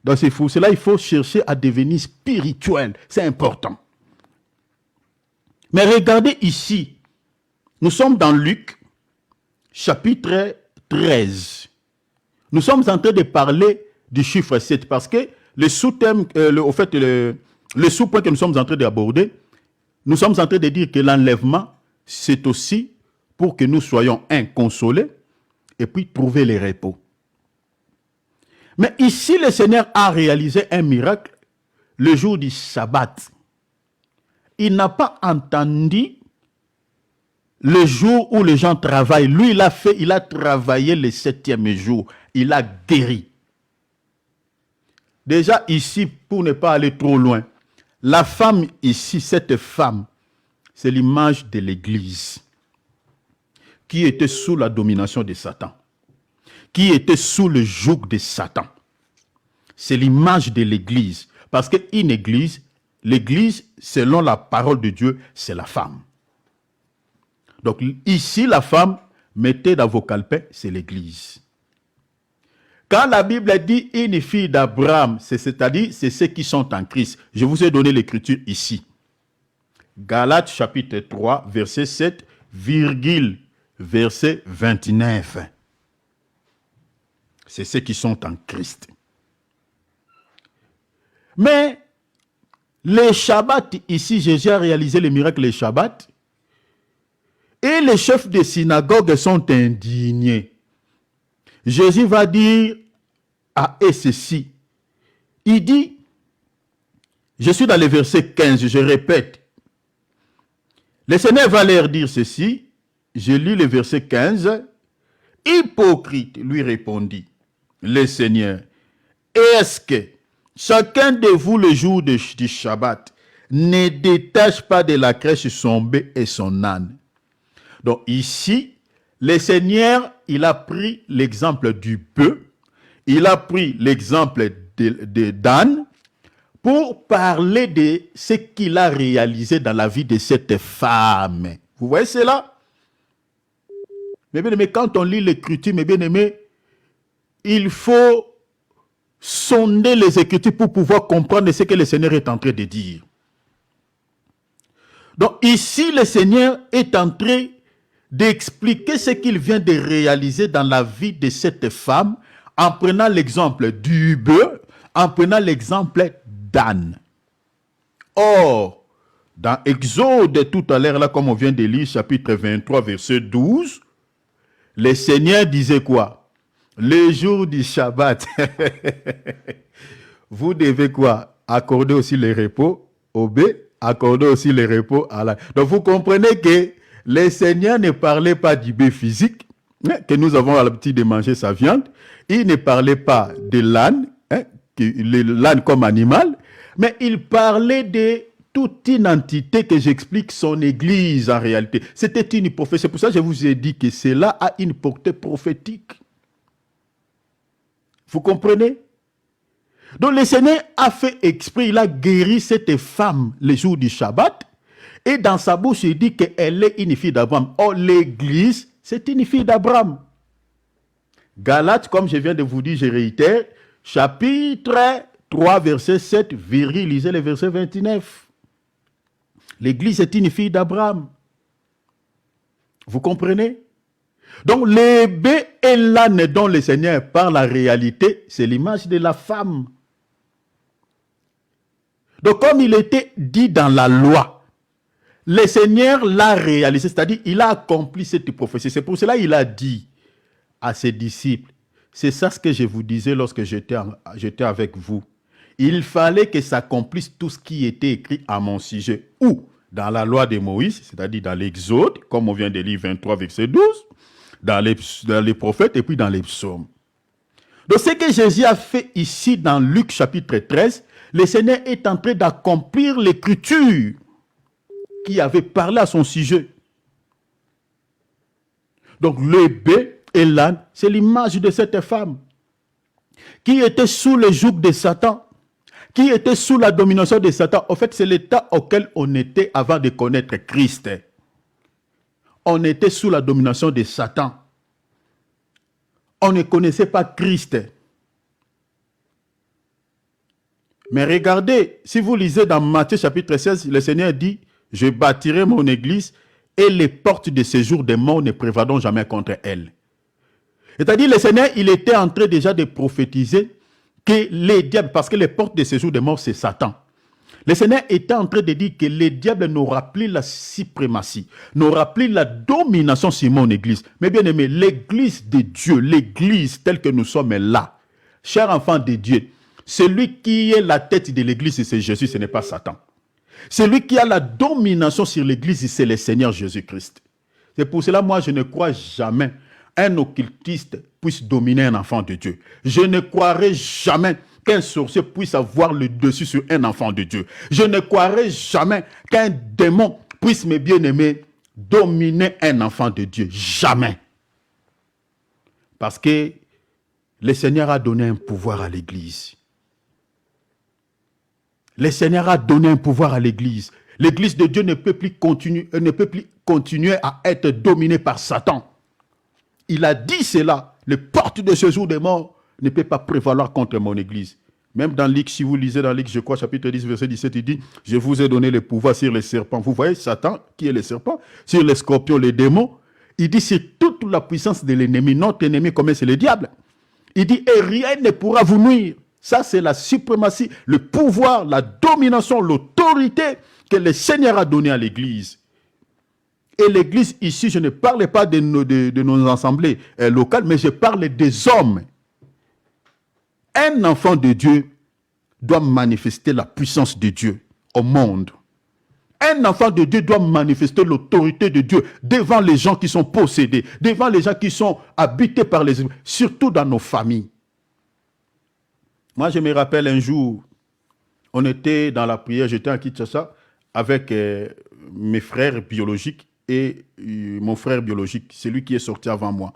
Donc c'est fou. Cela, il faut chercher à devenir spirituel. C'est important. Mais regardez ici. Nous sommes dans Luc, chapitre 13. Nous sommes en train de parler du chiffre 7 parce que le sous-thème, le sous-point que nous sommes en train d'aborder, nous sommes en train de dire que l'enlèvement, c'est aussi pour que nous soyons inconsolés et puis trouver les repos. Mais ici, le Seigneur a réalisé un miracle le jour du sabbat. Il n'a pas entendu le jour où les gens travaillent. Lui, il a travaillé le 7e jour. Il a guéri. Déjà ici, pour ne pas aller trop loin, la femme ici, cette femme, c'est l'image de l'Église qui était sous la domination de Satan, qui était sous le joug de Satan. C'est l'image de l'Église. Parce qu'une Église, l'Église, selon la parole de Dieu, c'est la femme. Donc ici, la femme, mettez dans vos calepins, c'est l'Église. Quand la Bible dit une fille d'Abraham, c'est-à-dire c'est ceux qui sont en Christ. Je vous ai donné l'écriture ici. Galates chapitre 3, verset 7, virgule, verset 29. C'est ceux qui sont en Christ. Mais les Shabbats, ici, Jésus a réalisé le miracle des Shabbats. Et les chefs des synagogues sont indignés. Jésus va dire à eux ceci. Il dit, je suis dans le verset 15, je répète. Le Seigneur va leur dire ceci. Je lis le verset 15. Hypocrite, lui répondit le Seigneur. Est-ce que chacun de vous le jour du Shabbat ne détache pas de la crèche son bœuf et son âne? Donc ici, le Seigneur, il a pris l'exemple du bœuf, il a pris l'exemple d'âne pour parler de ce qu'il a réalisé dans la vie de cette femme. Vous voyez cela? Mes bien-aimés, quand on lit l'écriture, mes bien-aimés, il faut sonder les Écritures pour pouvoir comprendre ce que le Seigneur est en train de dire. Donc ici, le Seigneur est en train d'expliquer ce qu'il vient de réaliser dans la vie de cette femme en prenant l'exemple du bœuf, en prenant l'exemple d'Anne. Or, dans Exode tout à l'heure, là, comme on vient de lire, chapitre 23, verset 12, le Seigneur disait quoi? Le jour du Shabbat, vous devez quoi? Accorder aussi le repos au bœuf, accorder aussi le repos à l'âne. Donc vous comprenez que le Seigneur ne parlait pas du bœuf physique, que nous avons l'habitude de manger sa viande. Il ne parlait pas de l'âne, l'âne comme animal, mais il parlait de toute une entité que j'explique son église en réalité. C'était une prophétie. C'est pour ça que je vous ai dit que cela a une portée prophétique. Vous comprenez? Donc le Seigneur a fait exprès, il a guéri cette femme le jour du Shabbat. Et dans sa bouche, il dit qu'elle est une fille d'Abraham. Or, l'église, c'est une fille d'Abraham. Galates, comme je viens de vous dire, je réitère, chapitre 3, verset 7, lisez le verset 29. L'église est une fille d'Abraham. Vous comprenez? Donc, le bœuf et l'âne dont le Seigneur parle en réalité, c'est l'image de la femme. Donc, comme il était dit dans la loi, le Seigneur l'a réalisé, c'est-à-dire il a accompli cette prophétie. C'est pour cela qu'il a dit à ses disciples, c'est ça ce que je vous disais lorsque j'étais avec vous. Il fallait que s'accomplisse tout ce qui était écrit à mon sujet. Ou dans la loi de Moïse, c'est-à-dire dans l'Exode, comme on vient de lire 23, verset 12, dans les prophètes et puis dans les psaumes. Donc ce que Jésus a fait ici dans Luc chapitre 13, le Seigneur est en train d'accomplir l'écriture qui avait parlé à son sujet. Donc le bœuf et l'âne, c'est l'image de cette femme qui était sous le joug de Satan, qui était sous la domination de Satan. En fait, c'est l'état auquel on était avant de connaître Christ. On était sous la domination de Satan. On ne connaissait pas Christ. Mais regardez, si vous lisez dans Matthieu chapitre 16, le Seigneur dit, je bâtirai mon église et les portes de séjour des morts ne prévaudront jamais contre elle. C'est-à-dire, le Seigneur, il était en train déjà de prophétiser que les diables, parce que les portes de séjour des morts, c'est Satan. Le Seigneur était en train de dire que les diables n'aura plus la suprématie, n'aura plus la domination sur mon église. Mais bien aimé, l'église de Dieu, l'église telle que nous sommes là, chers enfants de Dieu, celui qui est la tête de l'église, c'est Jésus, ce n'est pas Satan. Celui qui a la domination sur l'église, c'est le Seigneur Jésus-Christ. C'est pour cela, moi, je ne crois jamais un occultiste puisse dominer un enfant de Dieu. Je ne croirai jamais qu'un sorcier puisse avoir le dessus sur un enfant de Dieu. Je ne croirai jamais qu'un démon puisse, mes bien-aimés, dominer un enfant de Dieu. Jamais. Parce que le Seigneur a donné un pouvoir à l'église. Le Seigneur a donné un pouvoir à l'église. L'église de Dieu ne peut plus continuer à être dominée par Satan. Il a dit cela. Les portes de ce jour des morts ne peuvent pas prévaloir contre mon église. Même dans l'X, si vous lisez dans l'X, je crois, chapitre 10, verset 17, il dit, je vous ai donné le pouvoir sur les serpents. Vous voyez, Satan, qui est le serpent, sur les scorpions, les démons. Il dit, c'est toute la puissance de l'ennemi. Notre ennemi, comment c'est le diable. Il dit, et rien ne pourra vous nuire. Ça, c'est la suprématie, le pouvoir, la domination, l'autorité que le Seigneur a donnée à l'église. Et l'église, ici, je ne parle pas de nos assemblées locales, mais je parle des hommes. Un enfant de Dieu doit manifester la puissance de Dieu au monde. Un enfant de Dieu doit manifester l'autorité de Dieu devant les gens qui sont possédés, devant les gens qui sont habités par les esprits, surtout dans nos familles. Moi, je me rappelle un jour, on était dans la prière, j'étais à Kinshasa avec mes frères biologiques et mon frère biologique, celui qui est sorti avant moi.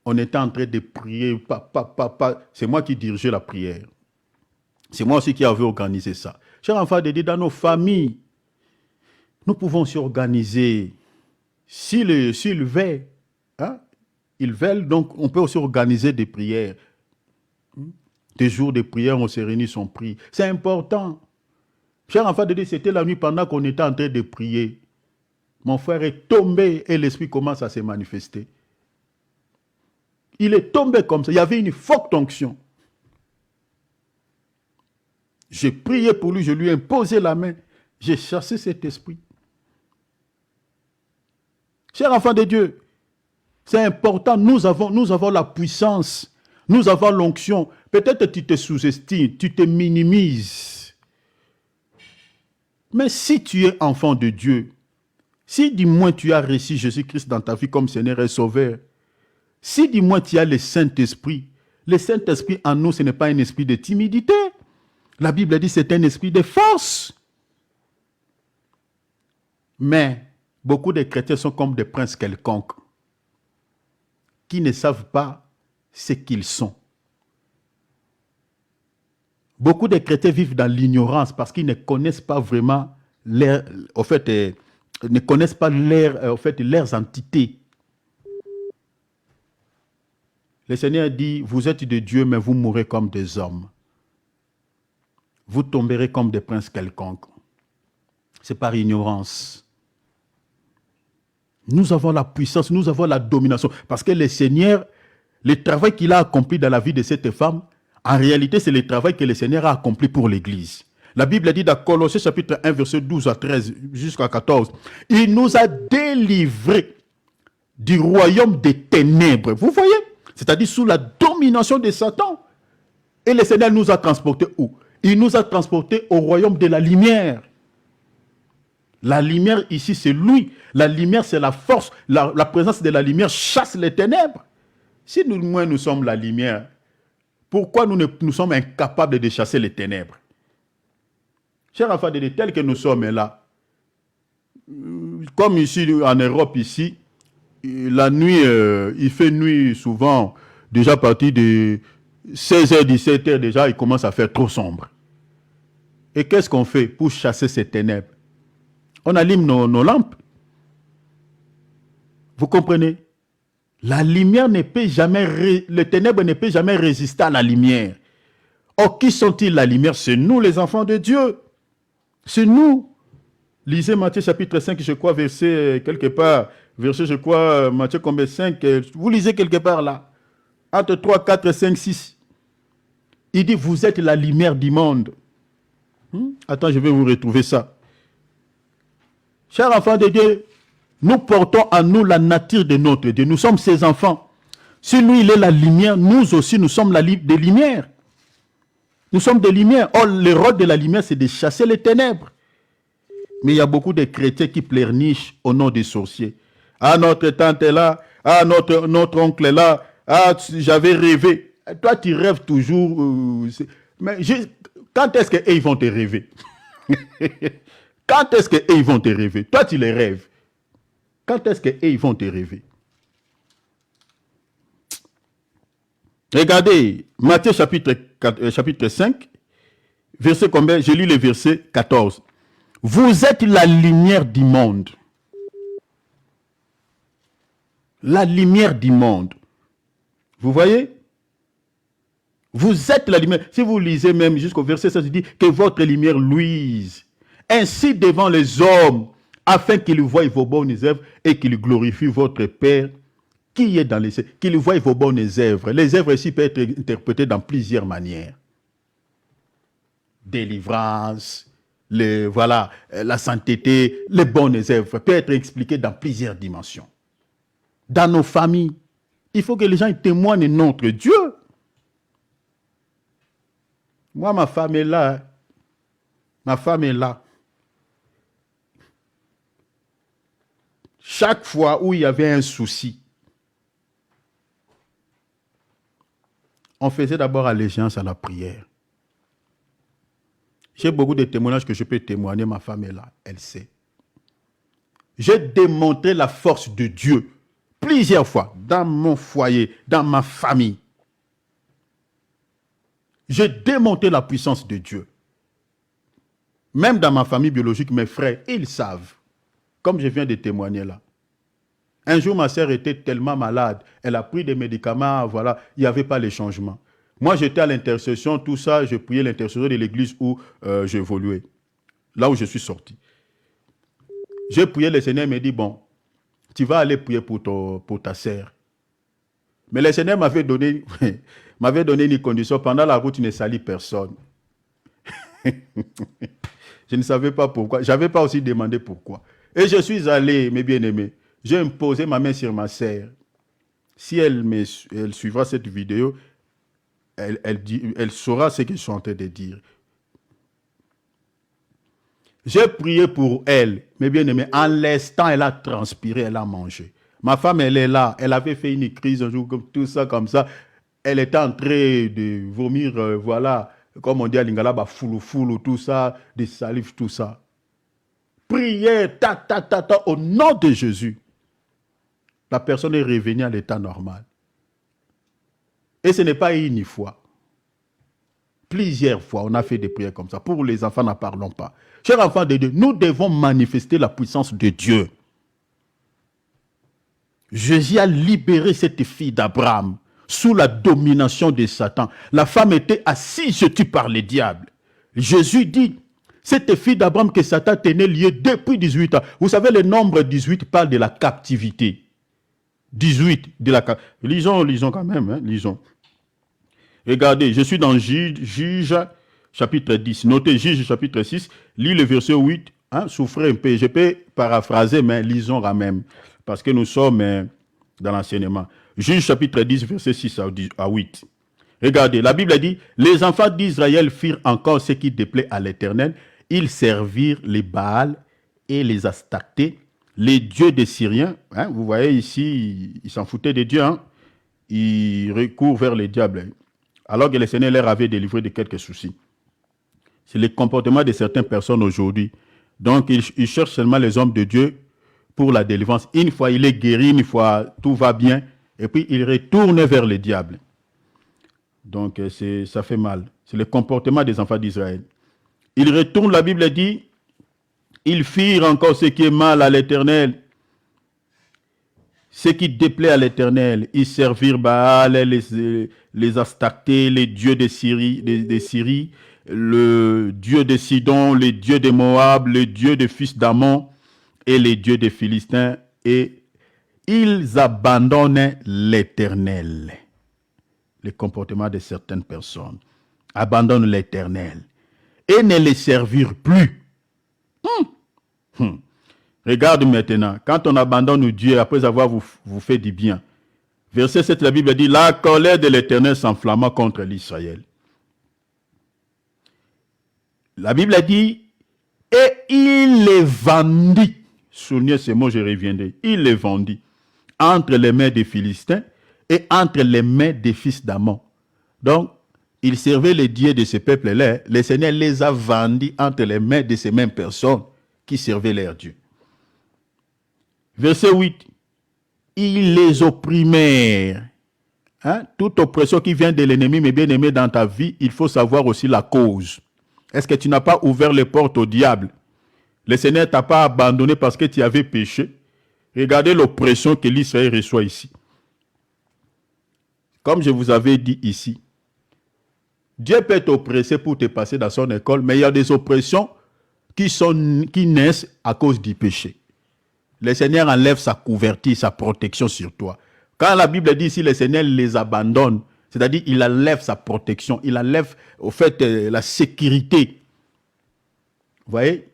On était en train de prier, c'est moi qui dirigeais la prière. C'est moi aussi qui avais organisé ça. Chers enfants de Dieu, dans nos familles, nous pouvons s'organiser. S'ils veulent, hein, ils veulent, donc on peut aussi organiser des prières. Des jours de prière, on se réunit, on prie. C'est important. Cher enfant de Dieu, c'était la nuit pendant qu'on était en train de prier. Mon frère est tombé et l'esprit commence à se manifester. Il est tombé comme ça. Il y avait une forte onction. J'ai prié pour lui, je lui ai imposé la main. J'ai chassé cet esprit. Cher enfant de Dieu, c'est important. Nous avons la puissance. Nous avons l'onction. Peut-être tu te sous-estimes, tu te minimises. Mais si tu es enfant de Dieu, si du moins tu as reçu Jésus-Christ dans ta vie comme Seigneur et Sauveur, si du moins tu as le Saint-Esprit en nous, ce n'est pas un esprit de timidité. La Bible dit que c'est un esprit de force. Mais beaucoup de chrétiens sont comme des princes quelconques qui ne savent pas ce qu'ils sont. Beaucoup de chrétiens vivent dans l'ignorance parce qu'ils ne connaissent pas vraiment leurs entités. Le Seigneur dit, vous êtes de Dieu, mais vous mourrez comme des hommes. Vous tomberez comme des princes quelconques. C'est par ignorance. Nous avons la puissance, nous avons la domination. Parce que le Seigneur, le travail qu'il a accompli dans la vie de cette femme, en réalité, c'est le travail que le Seigneur a accompli pour l'Église. La Bible dit dans Colossiens chapitre 1, verset 12 à 13 jusqu'à 14, il nous a délivrés du royaume des ténèbres. Vous voyez? C'est-à-dire sous la domination de Satan. Et le Seigneur nous a transportés où? Il nous a transportés au royaume de la lumière. La lumière ici, c'est lui. La lumière, c'est la force. La présence de la lumière chasse les ténèbres. Si nous sommes la lumière, pourquoi nous sommes incapables de chasser les ténèbres? Chers enfants de Dieu, tels que nous sommes là, comme ici en Europe, ici, la nuit, il fait nuit souvent, déjà à partir de 16h, 17h, déjà, il commence à faire trop sombre. Et qu'est-ce qu'on fait pour chasser ces ténèbres? On allume nos lampes. Vous comprenez? La lumière ne peut jamais, le ténèbre ne peut jamais résister à la lumière. Or, qui sont-ils la lumière? C'est nous, les enfants de Dieu. C'est nous. Lisez Matthieu chapitre 5, je crois, verset quelque part. Verset, je crois, Matthieu combien 5. Vous lisez quelque part là. Entre 3, 4, 5, 6. Il dit, vous êtes la lumière du monde. Attends, je vais vous retrouver ça. Chers enfants de Dieu, nous portons en nous la nature de notre Dieu. Nous sommes ses enfants. Si lui, il est la lumière, nous aussi, nous sommes des lumières. Nous sommes des lumières. Or, le rôle de la lumière, c'est de chasser les ténèbres. Mais il y a beaucoup de chrétiens qui pleurnichent au nom des sorciers. Ah, notre tante est là. Ah, notre oncle est là. Ah, j'avais rêvé. Toi, tu rêves toujours. Mais quand est-ce qu'ils vont te rêver? Quand est-ce qu'ils vont te rêver? Toi, tu les rêves. Quand est-ce qu'ils vont te rêver? Regardez, Matthieu chapitre 5, verset combien? J'ai lu le verset 14. Vous êtes la lumière du monde. La lumière du monde. Vous voyez? Vous êtes la lumière. Si vous lisez même jusqu'au verset 16, il dit que votre lumière luise. Ainsi devant les hommes, afin qu'ils voient vos bonnes œuvres et qu'ils glorifient votre Père qui est dans les cieux. Qu'ils voient vos bonnes œuvres. Les œuvres ici peuvent être interprétées dans plusieurs manières. Délivrance, la sainteté, les bonnes œuvres peuvent être expliquées dans plusieurs dimensions. Dans nos familles, il faut que les gens témoignent notre Dieu. Moi, ma femme est là. Ma femme est là. Chaque fois où il y avait un souci, on faisait d'abord allégeance à la prière. J'ai beaucoup de témoignages que je peux témoigner. Ma femme est là, elle sait. J'ai démontré la force de Dieu plusieurs fois dans mon foyer, dans ma famille. J'ai démontré la puissance de Dieu. Même dans ma famille biologique, mes frères, ils savent. Comme je viens de témoigner là. Un jour, ma sœur était tellement malade. Elle a pris des médicaments, voilà. Il n'y avait pas les changements. Moi, j'étais à l'intercession, tout ça, je priais l'intercession de l'église où j'évoluais, là où je suis sorti. J'ai prié, le Seigneur me dit, bon, tu vas aller prier pour ta sœur. Mais le Seigneur m'avait donné, m'avait donné une condition, pendant la route, tu ne salis personne. Je ne savais pas pourquoi, je n'avais pas aussi demandé pourquoi. Et je suis allé, mes bien-aimés, j'ai imposé ma main sur ma sœur. Si elle suivra cette vidéo, elle saura ce que je suis en train de dire. J'ai prié pour elle, mes bien-aimés. En l'instant, elle a transpiré, elle a mangé. Ma femme, elle est là. Elle avait fait une crise un jour, tout ça, comme ça. Elle était en train de vomir, voilà, comme on dit à Lingala, foulou, tout ça, des salives, tout ça. Prière, au nom de Jésus. La personne est revenue à l'état normal. Et ce n'est pas une fois. Plusieurs fois, on a fait des prières comme ça. Pour les enfants, n'en parlons pas. Chers enfants de Dieu, nous devons manifester la puissance de Dieu. Jésus a libéré cette fille d'Abraham sous la domination de Satan. La femme était assise par le diable. Jésus dit, cette fille d'Abraham que Satan tenait liée depuis 18 ans. Vous savez, le nombre 18 parle de la captivité. 18 de la captivité. Lisons quand même, hein, lisons. Regardez, je suis dans Juge chapitre 10. Notez Juge chapitre 6. Lis le verset 8. Hein, souffrez un peu. Je peux paraphraser, mais lisons quand même. Parce que nous sommes dans l'enseignement. Juge chapitre 10, verset 6 à 8. Regardez, la Bible a dit, les enfants d'Israël firent encore ce qui déplaît à l'Éternel. Ils servirent les Baals et les Astartés, les dieux des Syriens. Hein, vous voyez ici, ils s'en foutaient des dieux. Hein. Ils recourent vers les diables. Alors que le Seigneur leur avait délivré de quelques soucis. C'est le comportement de certaines personnes aujourd'hui. Donc, ils cherchent seulement les hommes de Dieu pour la délivrance. Une fois il est guéri, une fois tout va bien, et puis il retourne vers le diable. Donc, ça fait mal. C'est le comportement des enfants d'Israël. Ils retournent, la Bible dit, ils firent encore ce qui est mal à l'Éternel. Ce qui déplaît à l'Éternel, ils servirent Baal, les Astartés, les dieux de Syrie, le dieu de Sidon, les dieux de Moab, les dieux des fils d'Ammon et les dieux des Philistins. Et ils abandonnent l'Éternel. Le comportement de certaines personnes abandonnent l'Éternel et ne les servirent plus. Regarde maintenant, quand on abandonne Dieu après avoir vous fait du bien. Verset 7, la Bible dit, la colère de l'Éternel s'enflamma contre l'Israël. La Bible a dit, et il les vendit. Souvenez ce mot, je reviendrai. Il les vendit entre les mains des Philistins et entre les mains des fils d'Ammon. Donc, il servait les dieux de ce peuple-là. Le Seigneur les a vendus entre les mains de ces mêmes personnes qui servaient leurs dieux. Verset 8. Ils les opprimèrent. Hein? Toute oppression qui vient de l'ennemi, mes bien-aimés, dans ta vie, il faut savoir aussi la cause. Est-ce que tu n'as pas ouvert les portes au diable? Le Seigneur ne t'a pas abandonné parce que tu avais péché. Regardez l'oppression que l'Israël reçoit ici. Comme je vous avais dit ici, Dieu peut t'oppresser pour te passer dans son école, mais il y a des oppressions qui naissent à cause du péché. Le Seigneur enlève sa couverture, sa protection sur toi. Quand la Bible dit ici, le Seigneur les abandonne, c'est-à-dire il enlève sa protection, il enlève au fait la sécurité. Vous voyez?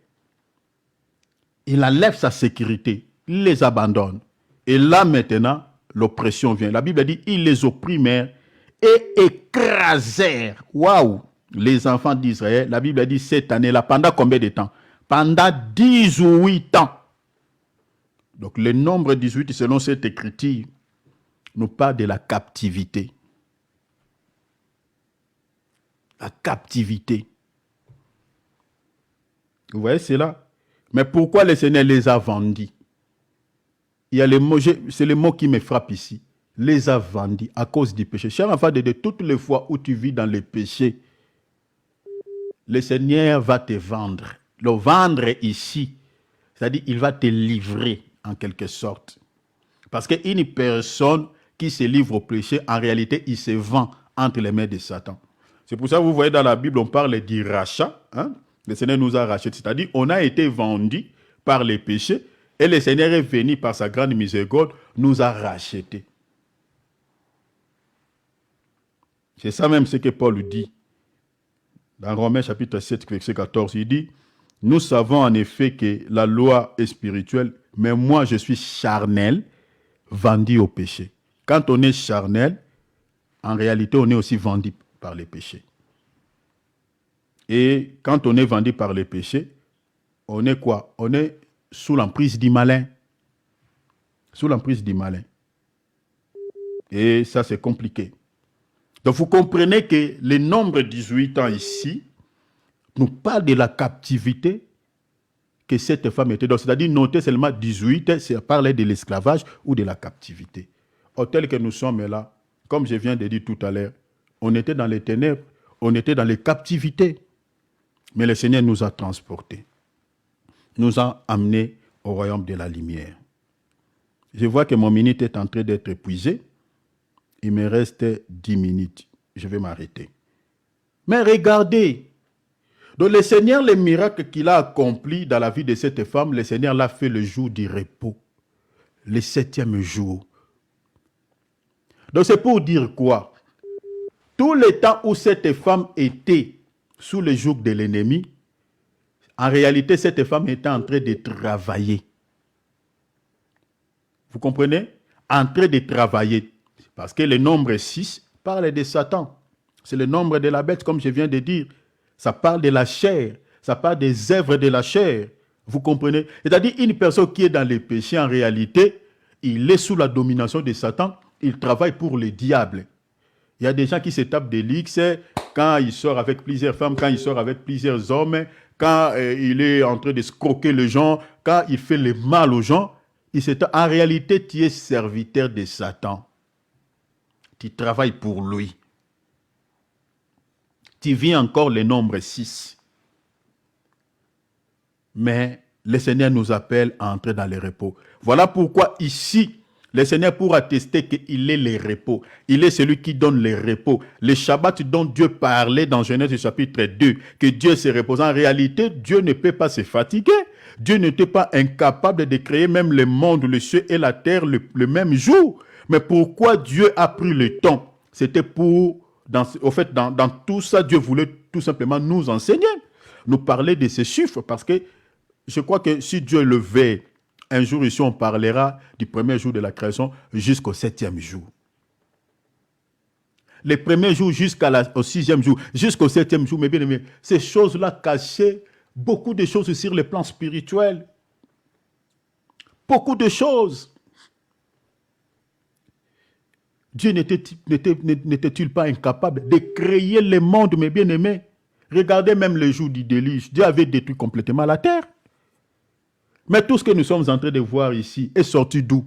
Il enlève sa sécurité, il les abandonne. Et là maintenant, l'oppression vient. La Bible dit, ils les opprimèrent et écrasèrent. Waouh! Les enfants d'Israël, la Bible dit cette année-là, pendant combien de temps? Pendant 18 ans. Donc le nombre 18, selon cette écriture, nous parle de la captivité. La captivité. Vous voyez, c'est là. Mais pourquoi le Seigneur les a vendus? Il y a les mots, c'est le mot qui me frappe ici. Les a vendus à cause du péché. Cher enfant de Dieu, toutes les fois où tu vis dans le péché, le Seigneur va te vendre. Le vendre ici, c'est-à-dire il va te livrer en quelque sorte. Parce qu'une personne qui se livre au péché, en réalité, il se vend entre les mains de Satan. C'est pour ça que vous voyez dans la Bible, on parle du rachat. Hein? Le Seigneur nous a rachetés, c'est-à-dire on a été vendus par les péchés et le Seigneur est venu par sa grande miséricorde, nous a rachetés. C'est ça même ce que Paul dit. Dans Romains chapitre 7, verset 14, il dit, « Nous savons en effet que la loi est spirituelle, mais moi je suis charnel, vendu au péché. » Quand on est charnel, en réalité on est aussi vendu par les péchés. Et quand on est vendu par les péchés, on est quoi? On est sous l'emprise du malin. Sous l'emprise du malin. Et ça, c'est compliqué. Donc, vous comprenez que le nombre 18 ans ici nous parle de la captivité que cette femme était. Donc, c'est-à-dire, notez seulement 18, c'est parler de l'esclavage ou de la captivité. Au tel que nous sommes là, comme je viens de dire tout à l'heure, on était dans les ténèbres, on était dans les captivités. Mais le Seigneur nous a transportés, nous a amenés au royaume de la lumière. Je vois que mon minute est en train d'être épuisée. Il me reste 10 minutes. Je vais m'arrêter. Mais regardez, donc le Seigneur, les miracles qu'il a accomplis dans la vie de cette femme, le Seigneur l'a fait le jour du repos, le 7e jour. Donc c'est pour dire quoi? Tout le temps où cette femme était sous le joug de l'ennemi, en réalité, cette femme était en train de travailler. Vous comprenez? En train de travailler. Parce que le nombre 6 parle de Satan. C'est le nombre de la bête, comme je viens de dire. Ça parle de la chair. Ça parle des œuvres de la chair. Vous comprenez? C'est-à-dire, une personne qui est dans les péchés, en réalité, il est sous la domination de Satan. Il travaille pour le diable. Il y a des gens qui se tapent des lixes quand il sort avec plusieurs femmes, quand il sort avec plusieurs hommes, quand il est en train de scroquer les gens, quand il fait le mal aux gens. En réalité, tu es serviteur de Satan. Tu travailles pour lui. Tu vis encore le nombre 6. Mais le Seigneur nous appelle à entrer dans le repos. Voilà pourquoi ici, le Seigneur pour attester qu'il est le repos. Il est celui qui donne le repos. Le Shabbat dont Dieu parlait dans Genèse chapitre 2, que Dieu se repose. En réalité, Dieu ne peut pas se fatiguer. Dieu n'était pas incapable de créer même le monde, le ciel et la terre le même jour. Mais pourquoi Dieu a pris le temps? C'était pour, dans tout ça, Dieu voulait tout simplement nous enseigner, nous parler de ces chiffres, parce que je crois que si Dieu le veut, un jour ici, on parlera du premier jour de la création jusqu'au 7e jour. Les premiers jours jusqu'au 6e jour, jusqu'au 7e jour, mes bien-aimés, ces choses-là cachaient beaucoup de choses sur le plan spirituel. Beaucoup de choses. Dieu n'était-il pas incapable de créer le monde, mes bien-aimés? Regardez même le jour du déluge. Dieu avait détruit complètement la terre. Mais tout ce que nous sommes en train de voir ici est sorti d'où?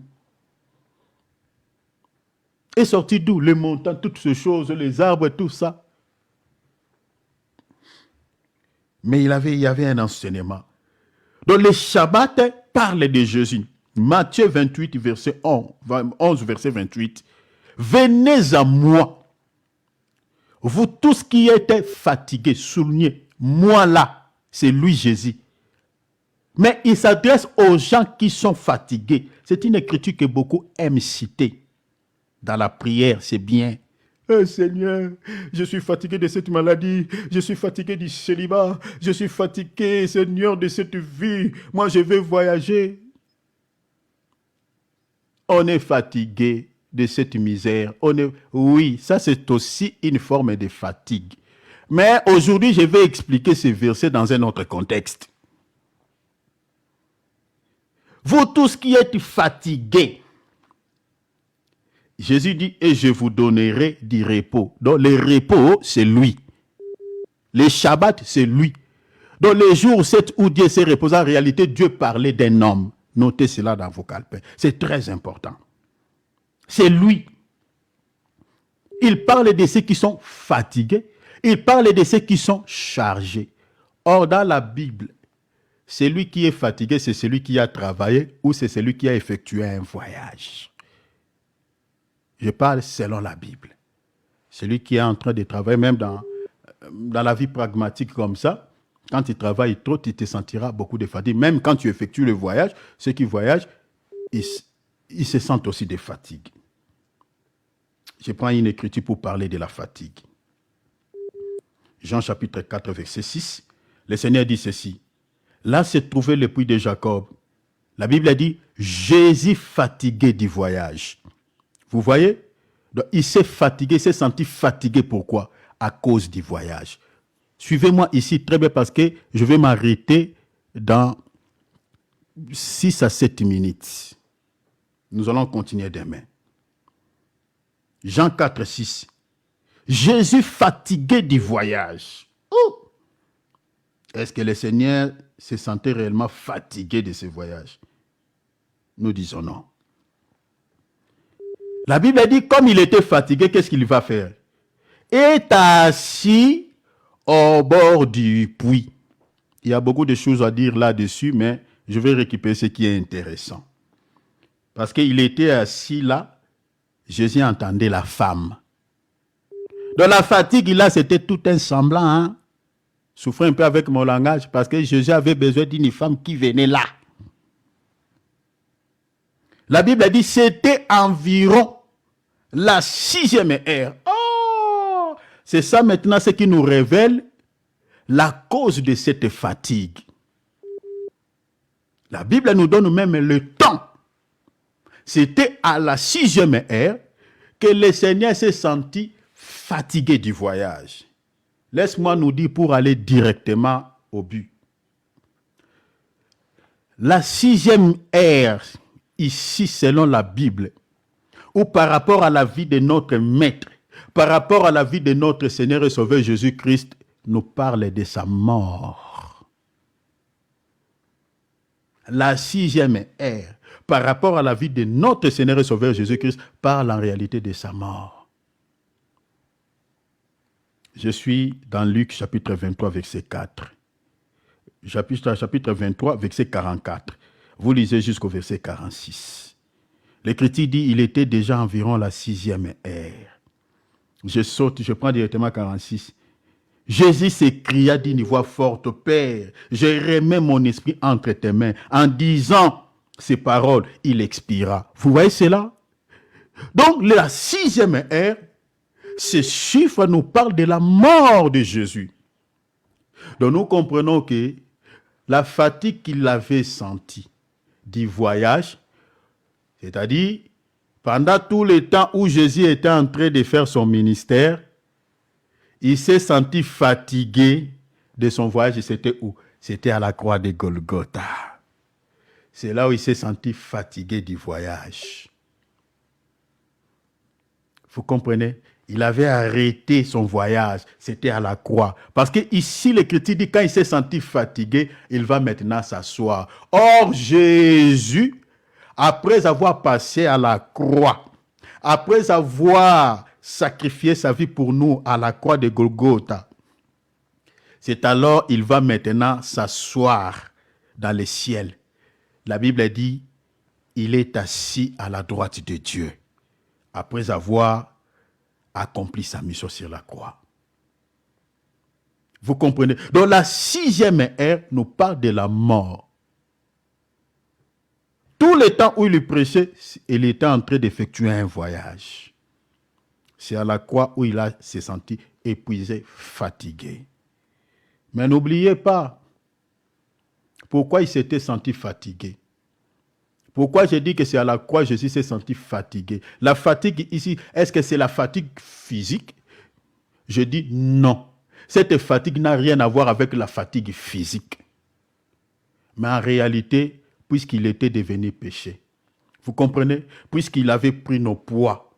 Est sorti d'où? Les montagnes, toutes ces choses, les arbres, tout ça. Mais il y avait un enseignement. Donc le Shabbat parle de Jésus. Matthieu 28, verset 11, verset 28. Venez à moi, vous tous qui êtes fatigués, soulignez, moi là, c'est lui Jésus. Mais il s'adresse aux gens qui sont fatigués. C'est une écriture que beaucoup aiment citer. Dans la prière, c'est bien. Oh Seigneur, je suis fatigué de cette maladie, je suis fatigué du célibat, je suis fatigué, Seigneur, de cette vie. Moi, je vais voyager. On est fatigué de cette misère. Oui, ça c'est aussi une forme de fatigue. Mais aujourd'hui, je vais expliquer ces versets dans un autre contexte. Vous tous qui êtes fatigués, Jésus dit, et je vous donnerai du repos. Donc le repos, c'est lui. Le Shabbat, c'est lui. Donc les jours 7 où Dieu s'est reposé, en réalité, Dieu parlait d'un homme. Notez cela dans vos calepins. C'est très important. C'est lui. Il parle de ceux qui sont fatigués. Il parle de ceux qui sont chargés. Or, dans la Bible, celui qui est fatigué, c'est celui qui a travaillé ou c'est celui qui a effectué un voyage. Je parle selon la Bible. Celui qui est en train de travailler, même dans la vie pragmatique comme ça, quand tu travailles trop, tu te sentiras beaucoup de fatigue. Même quand tu effectues le voyage, ceux qui voyagent, ils se sentent aussi de fatigue. Je prends une écriture pour parler de la fatigue. Jean chapitre 4, verset 6. Le Seigneur dit ceci. Là se trouvait le puits de Jacob. La Bible a dit, Jésus fatigué du voyage. Vous voyez? Donc, il s'est fatigué, il s'est senti fatigué. Pourquoi? À cause du voyage. Suivez-moi ici très bien parce que je vais m'arrêter dans 6 à 7 minutes. Nous allons continuer demain. Jean 4, 6. Jésus fatigué du voyage. Est-ce que le Seigneur se sentait réellement fatigué de ce voyage? Nous disons non. La Bible dit, comme il était fatigué, qu'est-ce qu'il va faire? Est assis au bord du puits. Il y a beaucoup de choses à dire là-dessus, mais je vais récupérer ce qui est intéressant. Parce qu'il était assis là, Jésus entendait la femme. Dans la fatigue, là, c'était tout un semblant. Hein? Souffrez un peu avec mon langage, parce que Jésus avait besoin d'une femme qui venait là. La Bible a dit, c'était environ la 6e heure. Oh! C'est ça maintenant ce qui nous révèle la cause de cette fatigue. La Bible nous donne même le temps. C'était à la 6e heure que le Seigneur s'est senti fatigué du voyage. Laisse-moi nous dire pour aller directement au but. La 6e heure, ici selon la Bible, ou par rapport à la vie de notre Maître, par rapport à la vie de notre Seigneur et Sauveur Jésus-Christ, nous parle de sa mort. La 6e heure, par rapport à la vie de notre Seigneur et Sauveur Jésus-Christ, parle en réalité de sa mort. Je suis dans Luc chapitre 23, verset 4. Chapitre 23, verset 44. Vous lisez jusqu'au verset 46. L'Écriture dit, il était déjà environ la 6e heure. Je prends directement 46. Jésus s'écria d'une voix forte, Père, je remets mon esprit entre tes mains. En disant ces paroles, il expira. Vous voyez cela? Donc, la 6e heure, ce chiffre nous parle de la mort de Jésus. Donc, nous comprenons que la fatigue qu'il avait sentie du voyage, c'est-à-dire, pendant tout le temps où Jésus était en train de faire son ministère, il s'est senti fatigué de son voyage. C'était où? C'était à la croix de Golgotha. C'est là où il s'est senti fatigué du voyage. Vous comprenez? Il avait arrêté son voyage. C'était à la croix. Parce que ici, l'Écriture dit, quand il s'est senti fatigué, il va maintenant s'asseoir. Or, Jésus, après avoir passé à la croix, après avoir sacrifié sa vie pour nous à la croix de Golgotha, c'est alors qu'il va maintenant s'asseoir dans le ciel. La Bible dit, il est assis à la droite de Dieu, après avoir accompli sa mission sur la croix. Vous comprenez? Donc la 6e heure nous parle de la mort. Tout le temps où il prêchait, il était en train d'effectuer un voyage. C'est à la croix où il s'est senti épuisé, fatigué. Mais n'oubliez pas, pourquoi il s'était senti fatigué? Pourquoi j'ai dit que c'est à la croix que Jésus s'est senti fatigué? La fatigue ici, est-ce que c'est la fatigue physique? Je dis non. Cette fatigue n'a rien à voir avec la fatigue physique. Mais en réalité, puisqu'il était devenu péché. Vous comprenez? Puisqu'il avait pris nos poids.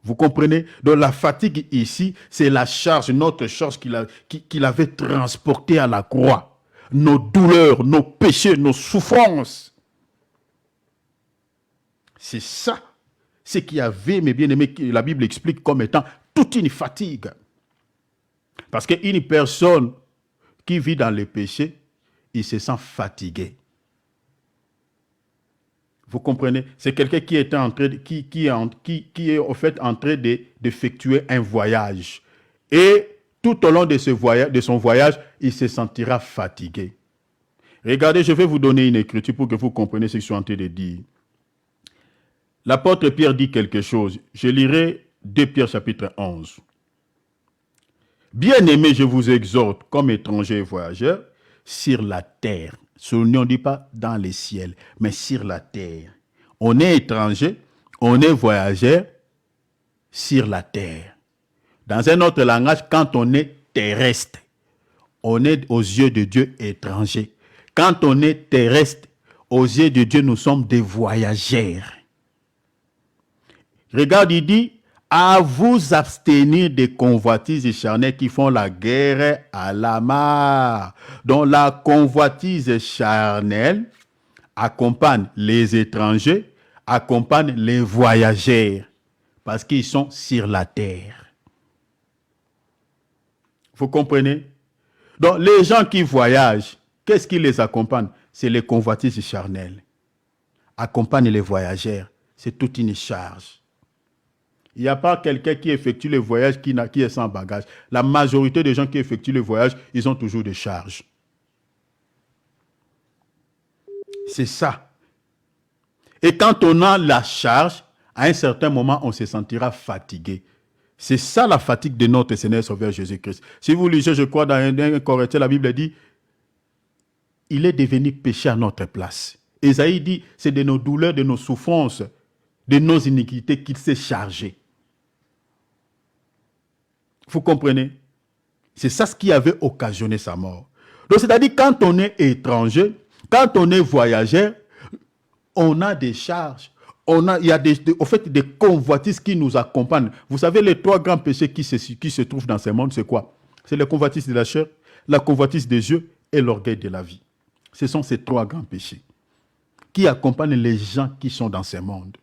Vous comprenez? Donc la fatigue ici, c'est la charge, notre charge qu'il avait transportée à la croix. Nos douleurs, nos péchés, nos souffrances. C'est ça, ce qu'il y avait, mes bien-aimés, que la Bible explique comme étant toute une fatigue. Parce qu'une personne qui vit dans le péché, il se sent fatigué. Vous comprenez? C'est quelqu'un qui est en train qui est au fait en train d'effectuer un voyage. Et tout au long de son voyage, il se sentira fatigué. Regardez, je vais vous donner une écriture pour que vous compreniez ce que je suis en train de dire. L'apôtre Pierre dit quelque chose. Je lirai 2 Pierre chapitre 11. Bien-aimés, je vous exhorte, comme étrangers et voyageurs, sur la terre. On ne dit pas dans les ciels, mais sur la terre. On est étranger, on est voyageur sur la terre. Dans un autre langage, quand on est terrestre, on est aux yeux de Dieu étranger. Quand on est terrestre, aux yeux de Dieu, nous sommes des voyageurs. Regarde, il dit, à vous abstenir des convoitises charnelles qui font la guerre à la mort. Donc la convoitise charnelle accompagne les étrangers, accompagne les voyageurs, parce qu'ils sont sur la terre. Vous comprenez? Donc les gens qui voyagent, qu'est-ce qui les accompagne? C'est les convoitises charnelles. Accompagne les voyageurs, c'est toute une charge. Il n'y a pas quelqu'un qui effectue le voyage qui est sans bagage. La majorité des gens qui effectuent le voyage, ils ont toujours des charges. C'est ça. Et quand on a la charge, à un certain moment, on se sentira fatigué. C'est ça la fatigue de notre Seigneur Sauveur Jésus-Christ. Si vous lisez, je crois, dans un Corinthiens, la Bible dit, il est devenu péché à notre place. Ésaïe dit, c'est de nos douleurs, de nos souffrances, de nos iniquités qu'il s'est chargé. Vous comprenez? C'est ça ce qui avait occasionné sa mort. Donc, c'est-à-dire, quand on est étranger, quand on est voyageur, on a des charges. Il y a au fait, des convoitises qui nous accompagnent. Vous savez, les 3 grands péchés qui se trouvent dans ce monde, c'est quoi? C'est la convoitise de la chair, la convoitise des yeux et l'orgueil de la vie. Ce sont ces 3 grands péchés qui accompagnent les gens qui sont dans ce monde.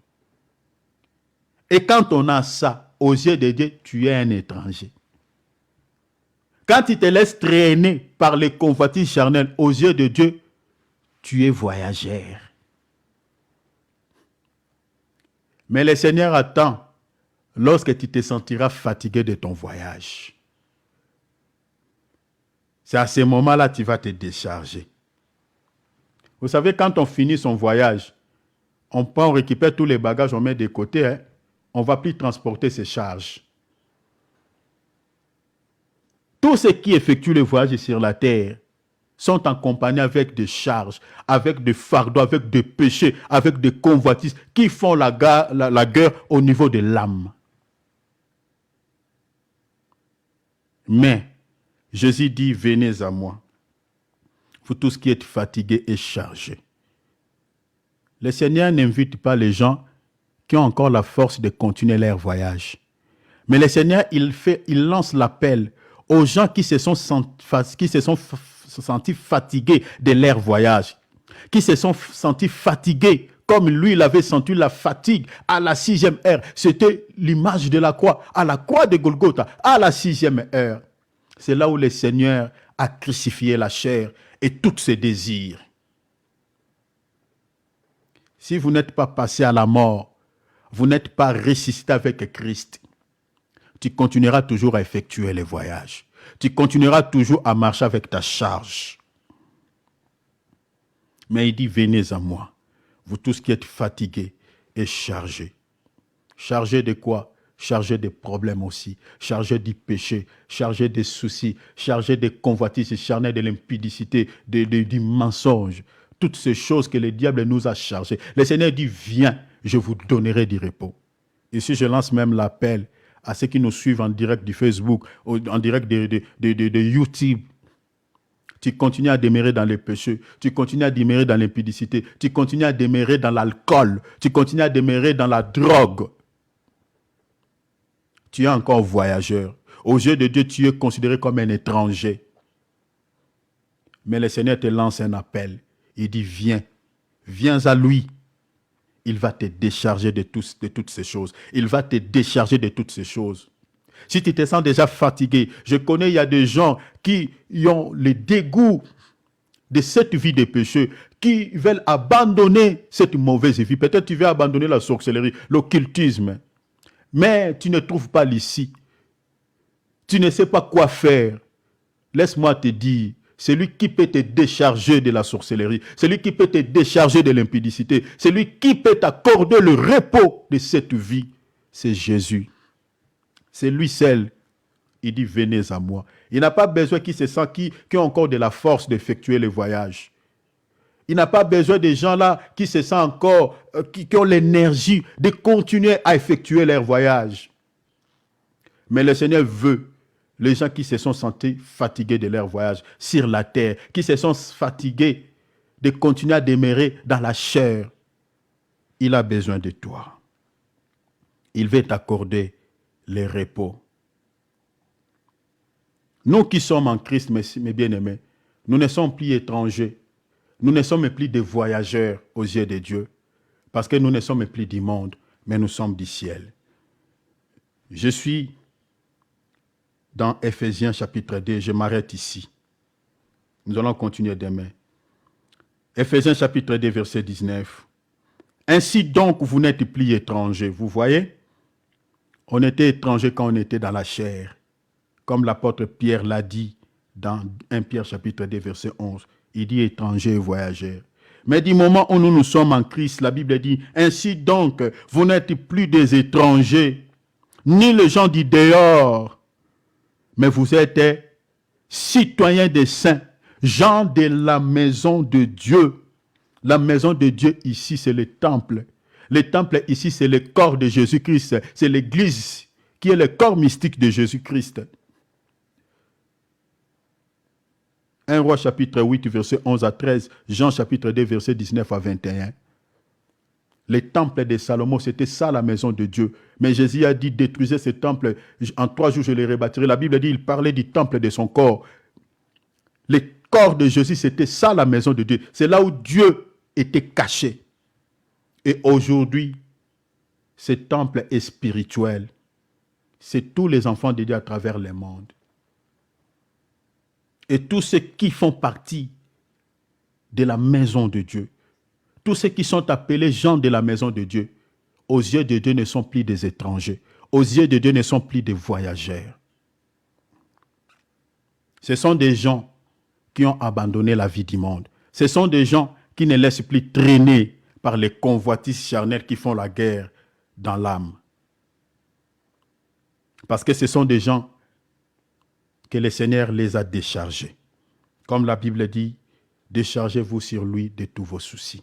Et quand on a ça, aux yeux de Dieu, tu es un étranger. Quand tu te laisses traîner par les convoitises charnelles, aux yeux de Dieu, tu es voyageur. Mais le Seigneur attend lorsque tu te sentiras fatigué de ton voyage. C'est à ce moment-là que tu vas te décharger. Vous savez, quand on finit son voyage, on récupère tous les bagages, on met de côté, hein, on ne va plus transporter ses charges. Tous ceux qui effectuent le voyage sur la terre sont accompagnés avec des charges, avec des fardeaux, avec des péchés, avec des convoitises qui font la guerre au niveau de l'âme. Mais Jésus dit, venez à moi, vous tous qui êtes fatigués et chargés. Le Seigneur n'invite pas les gens qui ont encore la force de continuer leur voyage. Mais le Seigneur, il lance l'appel aux gens qui se sont sentis fatigués de leur voyage, qui se sont sentis fatigués comme lui, il avait senti la fatigue à la 6e heure. C'était l'image de la croix, à la croix de Golgotha, à la 6e heure. C'est là où le Seigneur a crucifié la chair et tous ses désirs. Si vous n'êtes pas passé à la mort, vous n'êtes pas ressuscité avec Christ, tu continueras toujours à effectuer les voyages. Tu continueras toujours à marcher avec ta charge. Mais il dit, venez à moi, vous tous qui êtes fatigués et chargés. Chargés de quoi? Chargés des problèmes aussi, chargés du péché, chargés des soucis, chargés des convoitises charnelles, de l'impudicité, du mensonge. Toutes ces choses que le diable nous a chargées. Le Seigneur dit, viens, je vous donnerai du repos. Ici, je lance même l'appel à ceux qui nous suivent en direct du Facebook, en direct de YouTube. Tu continues à demeurer dans les péchés, tu continues à demeurer dans l'impudicité, tu continues à demeurer dans l'alcool, tu continues à demeurer dans la drogue. Tu es encore voyageur. Aux yeux de Dieu, tu es considéré comme un étranger. Mais le Seigneur te lance un appel. Il dit, viens, viens à lui. Il va te décharger de toutes ces choses. Il va te décharger de toutes ces choses. Si tu te sens déjà fatigué, je connais, il y a des gens qui ont le dégoût de cette vie de péché, qui veulent abandonner cette mauvaise vie. Peut-être tu veux abandonner la sorcellerie, l'occultisme, mais tu ne trouves pas l'ici. Tu ne sais pas quoi faire. Laisse-moi te dire, celui qui peut te décharger de la sorcellerie, celui qui peut te décharger de l'impudicité, celui qui peut t'accorder le repos de cette vie, c'est Jésus. C'est lui seul. Il dit, venez à moi. Il n'a pas besoin qui se sent, qui ont encore de la force d'effectuer le voyage. Il n'a pas besoin des gens là qui se sentent encore, qui ont l'énergie de continuer à effectuer leur voyage. Mais le Seigneur veut les gens qui se sont sentis fatigués de leur voyage sur la terre, qui se sont fatigués de continuer à demeurer dans la chair. Il a besoin de toi. Il veut t'accorder le repos. Nous qui sommes en Christ, mes bien-aimés, nous ne sommes plus étrangers. Nous ne sommes plus des voyageurs aux yeux de Dieu. Parce que nous ne sommes plus du monde, mais nous sommes du ciel. Je suis dans Ephésiens chapitre 2, je m'arrête ici. Nous allons continuer demain. Ephésiens chapitre 2, verset 19. Ainsi donc, vous n'êtes plus étrangers. Vous voyez? On était étrangers quand on était dans la chair. Comme l'apôtre Pierre l'a dit dans 1 Pierre chapitre 2, verset 11. Il dit étrangers et voyageurs. Mais du moment où nous sommes en Christ, la Bible dit, ainsi donc, vous n'êtes plus des étrangers, ni les gens du dehors, mais vous êtes citoyens des saints, gens de la maison de Dieu. La maison de Dieu ici, c'est le temple. Le temple ici, c'est le corps de Jésus-Christ. C'est l'église qui est le corps mystique de Jésus-Christ. 1 Roi chapitre 8, verset 11 à 13. Jean chapitre 2, verset 19 à 21. Le temple de Salomon, c'était ça la maison de Dieu. Mais Jésus a dit, détruisez ce temple, en 3 jours je le rebâtirai. La Bible dit, il parlait du temple de son corps. Le corps de Jésus, c'était ça la maison de Dieu. C'est là où Dieu était caché. Et aujourd'hui, ce temple est spirituel. C'est tous les enfants de Dieu à travers le monde. Et tous ceux qui font partie de la maison de Dieu, tous ceux qui sont appelés gens de la maison de Dieu, aux yeux de Dieu ne sont plus des étrangers. Aux yeux de Dieu ne sont plus des voyageurs. Ce sont des gens qui ont abandonné la vie du monde. Ce sont des gens qui ne laissent plus traîner par les convoitises charnelles qui font la guerre dans l'âme. Parce que ce sont des gens que le Seigneur les a déchargés. Comme la Bible dit, déchargez-vous sur lui de tous vos soucis.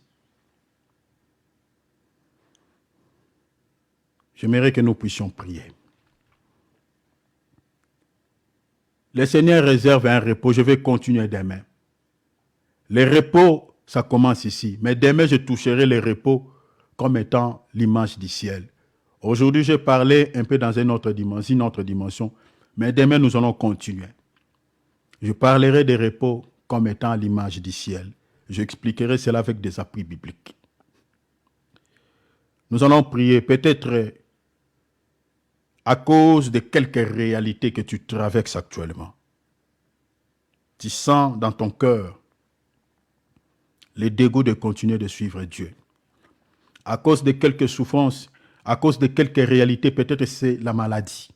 J'aimerais que nous puissions prier. Le Seigneur réserve un repos. Je vais continuer demain. Le repos, ça commence ici. Mais demain, je toucherai le repos comme étant l'image du ciel. Aujourd'hui, j'ai parlé un peu dans une autre dimension. Mais demain, nous allons continuer. Je parlerai des repos comme étant l'image du ciel. J'expliquerai cela avec des appuis bibliques. Nous allons prier peut-être à cause de quelques réalités que tu traverses actuellement. Tu sens dans ton cœur le dégoût de continuer de suivre Dieu. À cause de quelques souffrances, à cause de quelques réalités, peut-être c'est la maladie.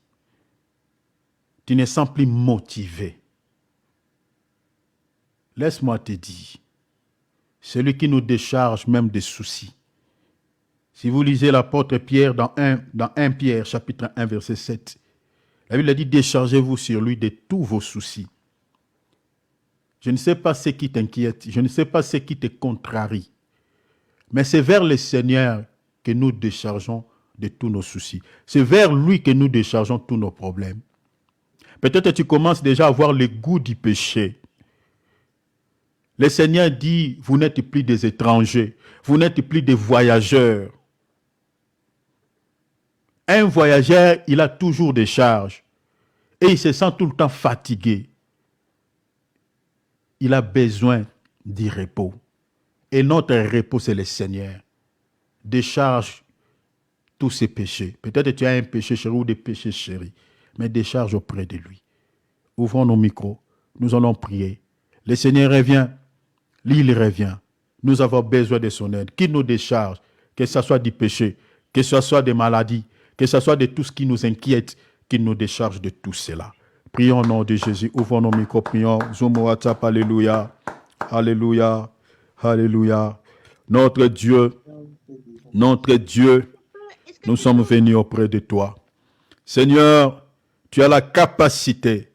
Tu ne sens plus motivé. Laisse-moi te dire, celui qui nous décharge même des soucis. Si vous lisez l'apôtre Pierre dans 1 Pierre, chapitre 1, verset 7, la Bible dit, déchargez-vous sur lui de tous vos soucis. Je ne sais pas ce qui t'inquiète, je ne sais pas ce qui te contrarie, mais c'est vers le Seigneur que nous déchargeons de tous nos soucis. C'est vers lui que nous déchargeons tous nos problèmes. Peut-être que tu commences déjà à avoir le goût du péché. Le Seigneur dit, vous n'êtes plus des étrangers, vous n'êtes plus des voyageurs. Un voyageur, il a toujours des charges et il se sent tout le temps fatigué. Il a besoin du repos. Et notre repos, c'est le Seigneur. Décharge tous ses péchés. Peut-être que tu as un péché chéri ou des péchés chéris, mais décharge auprès de lui. Ouvrons nos micros, nous allons prier. Le Seigneur revient il revient. Nous avons besoin de son aide, qu'il nous décharge, que ce soit du péché, que ce soit des maladies, que ce soit de tout ce qui nous inquiète, qu'il nous décharge de tout cela. Prions au nom de Jésus. Ouvrons nos micros, prions. Zoom WhatsApp, alléluia. Alléluia. Alléluia. Notre Dieu, nous sommes venus auprès de toi. Seigneur, tu as la capacité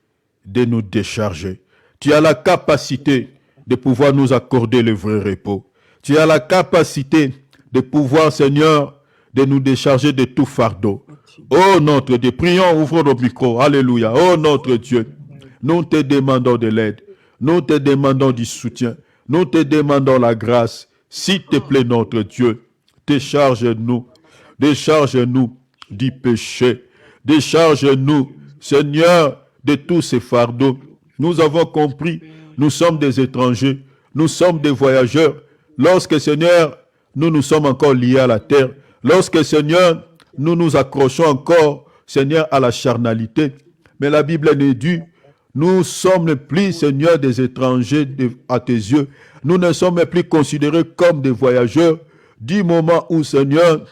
de nous décharger. Tu as la capacité de pouvoir nous accorder le vrai repos. Tu as la capacité de pouvoir, Seigneur, de nous décharger de tout fardeau. Oh notre Dieu, prions, ouvrons nos micros. Alléluia. Oh notre Dieu, nous te demandons de l'aide. Nous te demandons du soutien. Nous te demandons la grâce. S'il te plaît, notre Dieu, décharge-nous. Décharge-nous du péché. Décharge-nous, Seigneur, de tous ces fardeaux. Nous avons compris, nous sommes des étrangers. Nous sommes des voyageurs. Lorsque, Seigneur, nous sommes encore liés à la terre. Lorsque, Seigneur, nous nous accrochons encore, Seigneur, à la charnalité. Mais la Bible nous dit, nous sommes plus, Seigneur, des étrangers à tes yeux. Nous ne sommes plus considérés comme des voyageurs. Du moment où, Seigneur,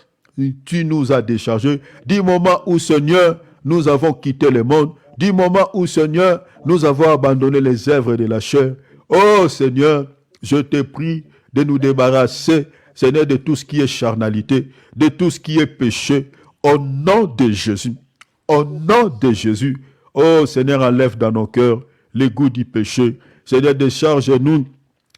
tu nous as déchargés. Du moment où, Seigneur, nous avons quitté le monde. Du moment où, Seigneur, nous avons abandonné les œuvres de la chair. Oh, Seigneur, je te prie de nous débarrasser, Seigneur, de tout ce qui est charnalité, de tout ce qui est péché. Au nom de Jésus. Au nom de Jésus. Oh, Seigneur, enlève dans nos cœurs le goût du péché. Seigneur, décharge-nous.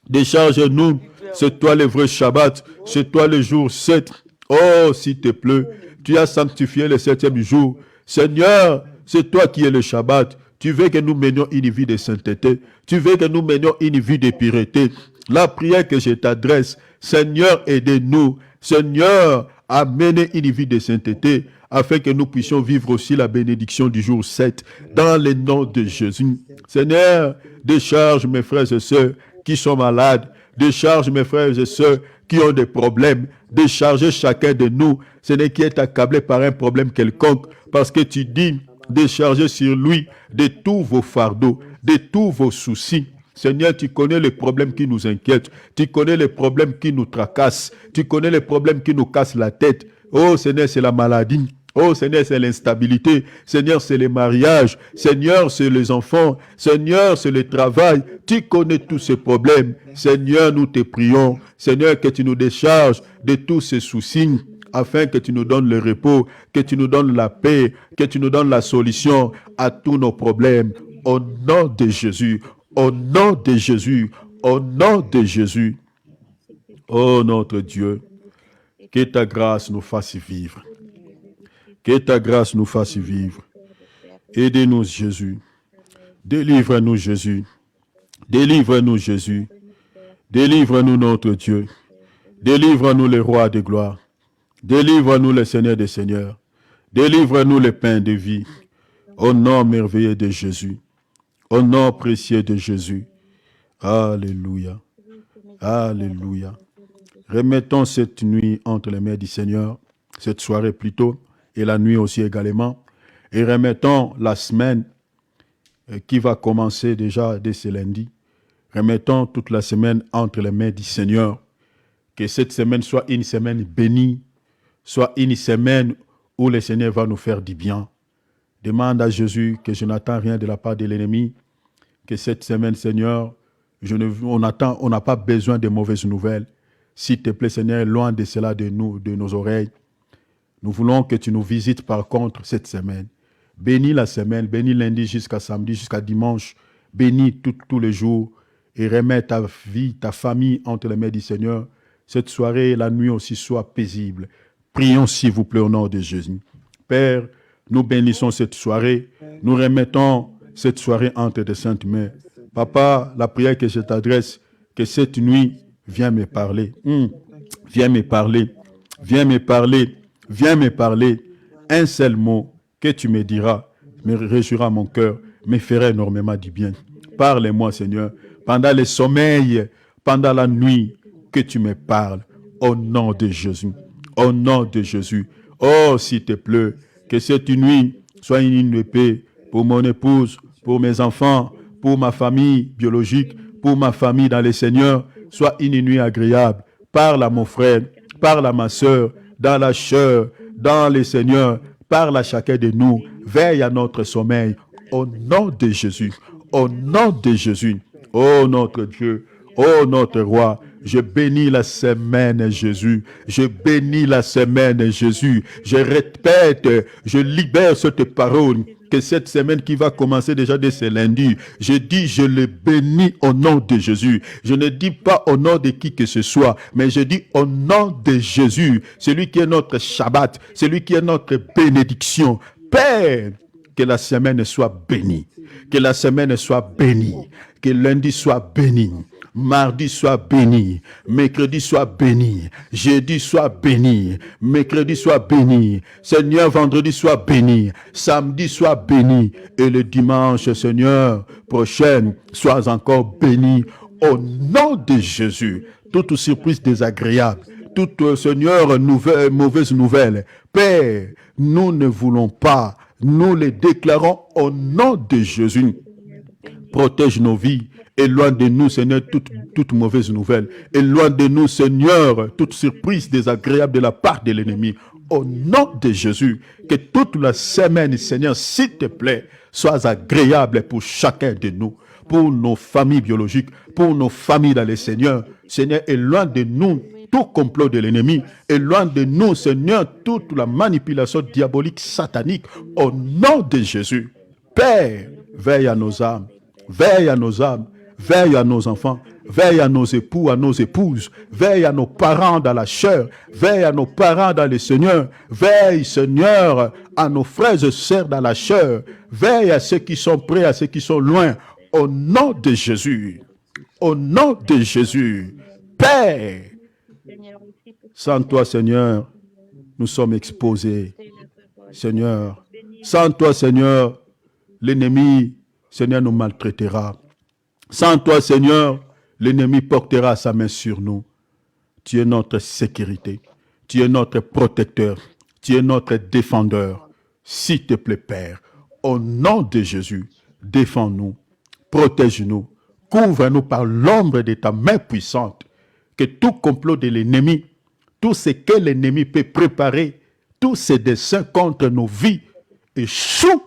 Décharge-nous. C'est toi le vrai Shabbat. C'est toi le jour 7. Oh, s'il te plaît, tu as sanctifié le 7e jour. Seigneur, c'est toi qui es le Shabbat. Tu veux que nous menions une vie de sainteté. Tu veux que nous menions une vie de pureté. La prière que je t'adresse, Seigneur, aidez-nous. Seigneur, à mener une vie de sainteté, afin que nous puissions vivre aussi la bénédiction du jour 7, dans le nom de Jésus. Seigneur, décharge mes frères et sœurs qui sont malades. Décharge mes frères et sœurs qui ont des problèmes. Déchargez chacun de nous, ce n'est qui est accablé par un problème quelconque, parce que tu dis, déchargez sur lui de tous vos fardeaux, de tous vos soucis. Seigneur, tu connais les problèmes qui nous inquiètent, tu connais les problèmes qui nous tracassent, tu connais les problèmes qui nous cassent la tête. Oh Seigneur, c'est la maladie. Oh Seigneur, c'est l'instabilité. Seigneur, c'est les mariages. Seigneur, c'est les enfants. Seigneur, c'est le travail. Tu connais tous ces problèmes. Seigneur, nous te prions. Seigneur, que tu nous décharges de tous ces soucis, afin que tu nous donnes le repos, que tu nous donnes la paix, que tu nous donnes la solution à tous nos problèmes. Au nom de Jésus. Au nom de Jésus. Au nom de Jésus. Oh notre Dieu, que ta grâce nous fasse vivre. Que ta grâce nous fasse vivre. Aidez-nous, Jésus. Délivre-nous, Jésus. Délivre-nous, Jésus. Délivre-nous, notre Dieu. Délivre-nous, le roi de gloire. Délivre-nous, le Seigneur des Seigneurs. Délivre-nous, le pain de vie. Au nom merveilleux de Jésus. Au nom précieux de Jésus. Alléluia. Alléluia. Remettons cette nuit entre les mains du Seigneur, cette soirée plutôt, et la nuit aussi également. Et remettons la semaine qui va commencer déjà dès ce lundi. Remettons toute la semaine entre les mains du Seigneur. Que cette semaine soit une semaine bénie, soit une semaine où le Seigneur va nous faire du bien. Demande à Jésus que je n'attends rien de la part de l'ennemi. Que cette semaine, Seigneur, on n'a pas besoin de mauvaises nouvelles. S'il te plaît, Seigneur, loin de cela de nous, de nos oreilles. Nous voulons que tu nous visites par contre cette semaine. Bénis la semaine, bénis lundi jusqu'à samedi, jusqu'à dimanche. Bénis tous les jours et remets ta vie, ta famille entre les mains du Seigneur. Cette soirée et la nuit aussi soient paisibles. Prions s'il vous plaît au nom de Jésus. Père, nous bénissons cette soirée. Nous remettons cette soirée entre tes saintes mains. Papa, la prière que je t'adresse, que cette nuit, viens me parler. Viens me parler. Viens me parler. Viens me parler. Un seul mot que tu me diras me réjouira mon cœur, me fera énormément du bien. Parle-moi, Seigneur, pendant le sommeil, pendant la nuit, que tu me parles. Au nom de Jésus. Au nom de Jésus. Oh, s'il te plaît, que cette nuit soit une nuit de paix pour mon épouse, pour mes enfants, pour ma famille biologique, pour ma famille dans le Seigneur. Sois une nuit agréable. Parle à mon frère, parle à ma soeur, dans la chair, dans le Seigneur. Parle à chacun de nous. Veille à notre sommeil. Au nom de Jésus. Au nom de Jésus. Oh notre Dieu. Oh notre roi, je bénis la semaine Jésus, je bénis la semaine Jésus, je répète, je libère cette parole, que cette semaine qui va commencer déjà dès ce lundi, je dis je le bénis au nom de Jésus, je ne dis pas au nom de qui que ce soit, mais je dis au nom de Jésus, celui qui est notre Shabbat, celui qui est notre bénédiction. Père, que la semaine soit bénie, que la semaine soit bénie, que lundi soit béni. Mardi soit béni, mercredi soit béni, jeudi soit béni, mercredi soit béni, Seigneur, vendredi soit béni, samedi soit béni, et le dimanche, Seigneur, prochain, sois encore béni au nom de Jésus. Toute surprise désagréable, toute, Seigneur, mauvaise nouvelle, Père, nous ne voulons pas, nous les déclarons au nom de Jésus. Protège nos vies. Éloigne de nous, Seigneur, toute mauvaise nouvelle. Éloigne de nous, Seigneur, toute surprise désagréable de la part de l'ennemi. Au nom de Jésus, que toute la semaine, Seigneur, s'il te plaît, soit agréable pour chacun de nous, pour nos familles biologiques, pour nos familles dans le Seigneur. Seigneur, éloigne de nous tout complot de l'ennemi. Éloigne de nous, Seigneur, toute la manipulation diabolique, satanique. Au nom de Jésus, Père, veille à nos âmes. Veille à nos âmes, veille à nos enfants, veille à nos époux, à nos épouses, veille à nos parents dans la chair, veille à nos parents dans le Seigneur, veille, Seigneur, à nos frères et sœurs dans la chair, veille à ceux qui sont près, à ceux qui sont loin, au nom de Jésus, au nom de Jésus, Père, sans toi, Seigneur, nous sommes exposés, Seigneur, sans toi, Seigneur, l'ennemi, Seigneur, nous maltraitera. Sans toi, Seigneur, l'ennemi portera sa main sur nous. Tu es notre sécurité. Tu es notre protecteur. Tu es notre défendeur. S'il te plaît, Père, au nom de Jésus, défends-nous, protège-nous, couvre-nous par l'ombre de ta main puissante. Que tout complot de l'ennemi, tout ce que l'ennemi peut préparer, tous ses desseins contre nos vies, échoue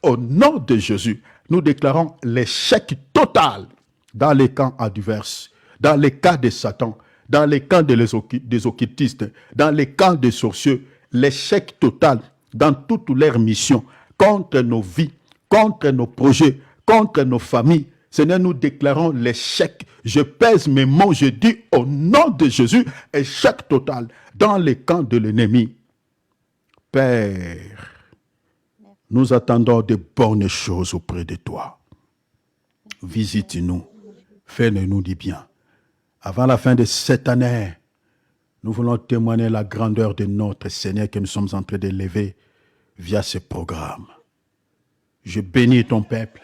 au nom de Jésus. Nous déclarons l'échec total dans les camps adverses, dans les cas de Satan, dans les camps des occultistes, dans les camps des sorciers, l'échec total dans toutes leurs missions, contre nos vies, contre nos projets, contre nos familles. Seigneur, nous déclarons l'échec. Je pèse mes mots, je dis au nom de Jésus, échec total dans les camps de l'ennemi. Père, nous attendons de bonnes choses auprès de toi. Visite-nous, fais-nous du bien. Avant la fin de cette année, nous voulons témoigner la grandeur de notre Seigneur que nous sommes en train d'élever via ce programme. Je bénis ton peuple,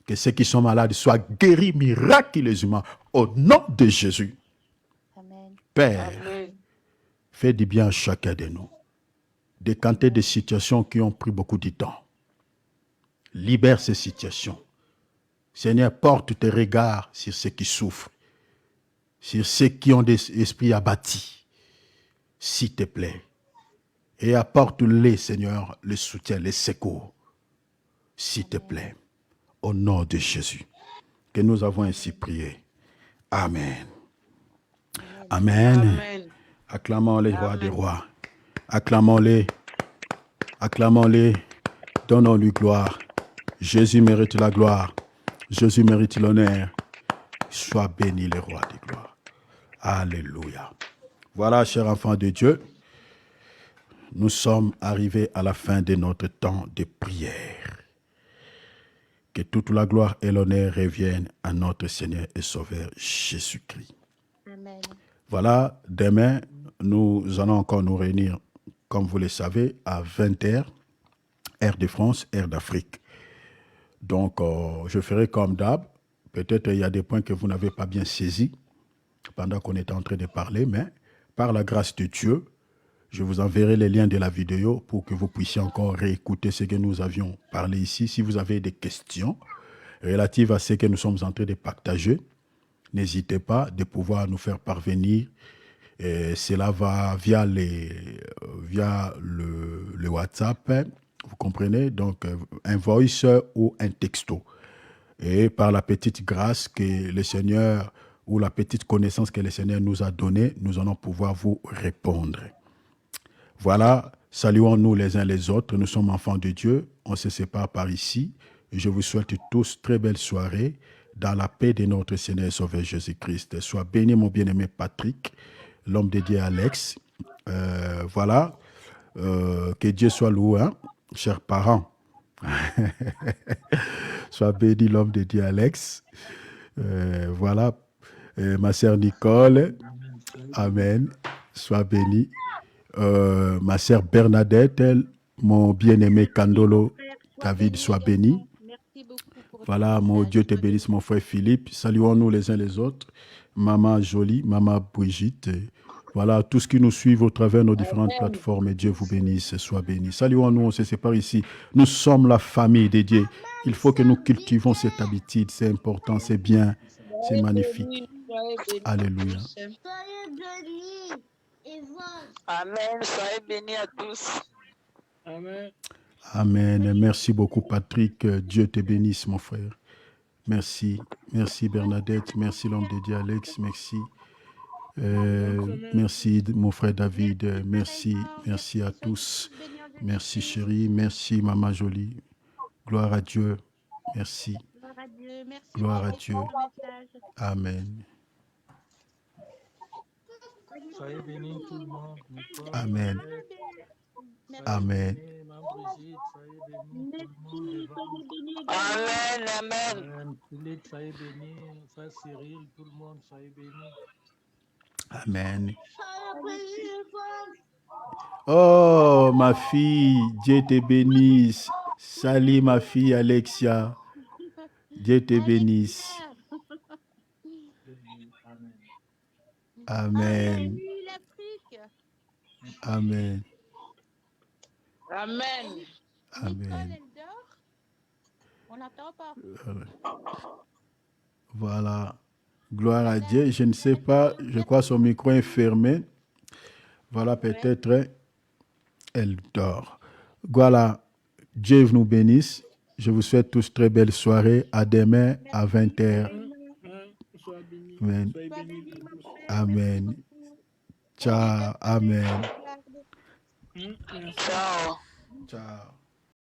que ceux qui sont malades soient guéris miraculeusement au nom de Jésus. Amen. Père, Amen. fais du bien à chacun de nous. Décanter des situations qui ont pris beaucoup de temps. Libère ces situations. Seigneur, porte tes regards sur ceux qui souffrent, sur ceux qui ont des esprits abattus, s'il te plaît. Et apporte-les, Seigneur, le soutien, les secours, s'il te plaît. Au nom de Jésus, que nous avons ainsi prié. Amen. Amen. Amen. Acclamons les rois des rois. Acclamons-les. Acclamons-les. Donnons-lui gloire. Jésus mérite la gloire. Jésus mérite l'honneur. Sois béni, le roi des gloires. Alléluia. Voilà, chers enfants de Dieu, nous sommes arrivés à la fin de notre temps de prière. Que toute la gloire et l'honneur reviennent à notre Seigneur et Sauveur Jésus-Christ. Amen. Voilà, demain, nous allons encore nous réunir, comme vous le savez, à 20h, heure de France, heure d'Afrique. Donc, je ferai comme d'hab. Peut-être il y a des points que vous n'avez pas bien saisis pendant qu'on était en train de parler, mais par la grâce de Dieu, je vous enverrai les liens de la vidéo pour que vous puissiez encore réécouter ce que nous avions parlé ici. Si vous avez des questions relatives à ce que nous sommes en train de partager, n'hésitez pas de pouvoir nous faire parvenir. Et cela va via le WhatsApp, hein, vous comprenez? Donc, un voice ou un texto. Et par la petite grâce que le Seigneur ou la petite connaissance que le Seigneur nous a donnée, nous allons pouvoir vous répondre. Voilà, saluons-nous les uns les autres. Nous sommes enfants de Dieu. On se sépare par ici. Et je vous souhaite tous très belle soirée dans la paix de notre Seigneur et Sauveur Jésus-Christ. Sois béni, mon bien-aimé Patrick, l'homme de Dieu Alex. Voilà, que Dieu soit loué, hein, chers parents. Sois béni, l'homme de Dieu Alex. Voilà, ma sœur Nicole. Amen. Sois béni. Ma sœur Bernadette, mon bien-aimé Candolo, David, sois béni. Merci beaucoup pour Voilà, ton mon message. Dieu te bénisse, mon frère Philippe. Saluons-nous les uns les autres. Maman Jolie, Maman Brigitte. Voilà, tous qui nous suivent au travers de nos différentes plateformes. Et Dieu vous bénisse, sois béni. Saluons-nous, on se sépare ici. Nous sommes la famille de Dieu. Il faut que nous cultivons cette habitude. C'est important, c'est bien, c'est magnifique. Alléluia. Soyez bénis. Amen. Soyez bénis à tous. Amen. Amen. Merci beaucoup, Patrick. Dieu te bénisse, mon frère. Merci. Merci, Bernadette. Merci, l'homme de Dieu, Alex. Merci. Merci, mon frère David. Merci. Merci à tous. Merci, chérie. Merci, Maman Jolie. Gloire à Dieu. Merci. Gloire à Dieu. Merci Gloire à beaucoup Dieu. pour ton message. Amen. Soyez bénis tout le monde. Nicole, Amen. Alex, soyez Amen. bénis, Mme Brigitte, soyez bénis tout le monde. Merci. Devant. Soyez bénis. Amen. Amen. Philippe, soyez bénis. Frère Cyril, tout le monde, soyez bénis. Amen. Soyez bénis, Yvonne. Oh, ma fille, Dieu te bénisse. Salut, ma fille Alexia. Dieu te bénisse. Amen. Amen. Salut l'Afrique. Amen. Amen. Nicole, Amen. elle dort? On n'entend pas. Voilà. Gloire à Dieu. Je ne sais pas, je crois que son micro est fermé. Voilà, peut-être elle dort. Voilà. Dieu nous bénisse. Je vous souhaite tous très belle soirée. À demain à 20h. Soyez bénis. Amen. Soyez bénis tous. Amen. Ciao. Amen. Merci. Ciao. Ciao.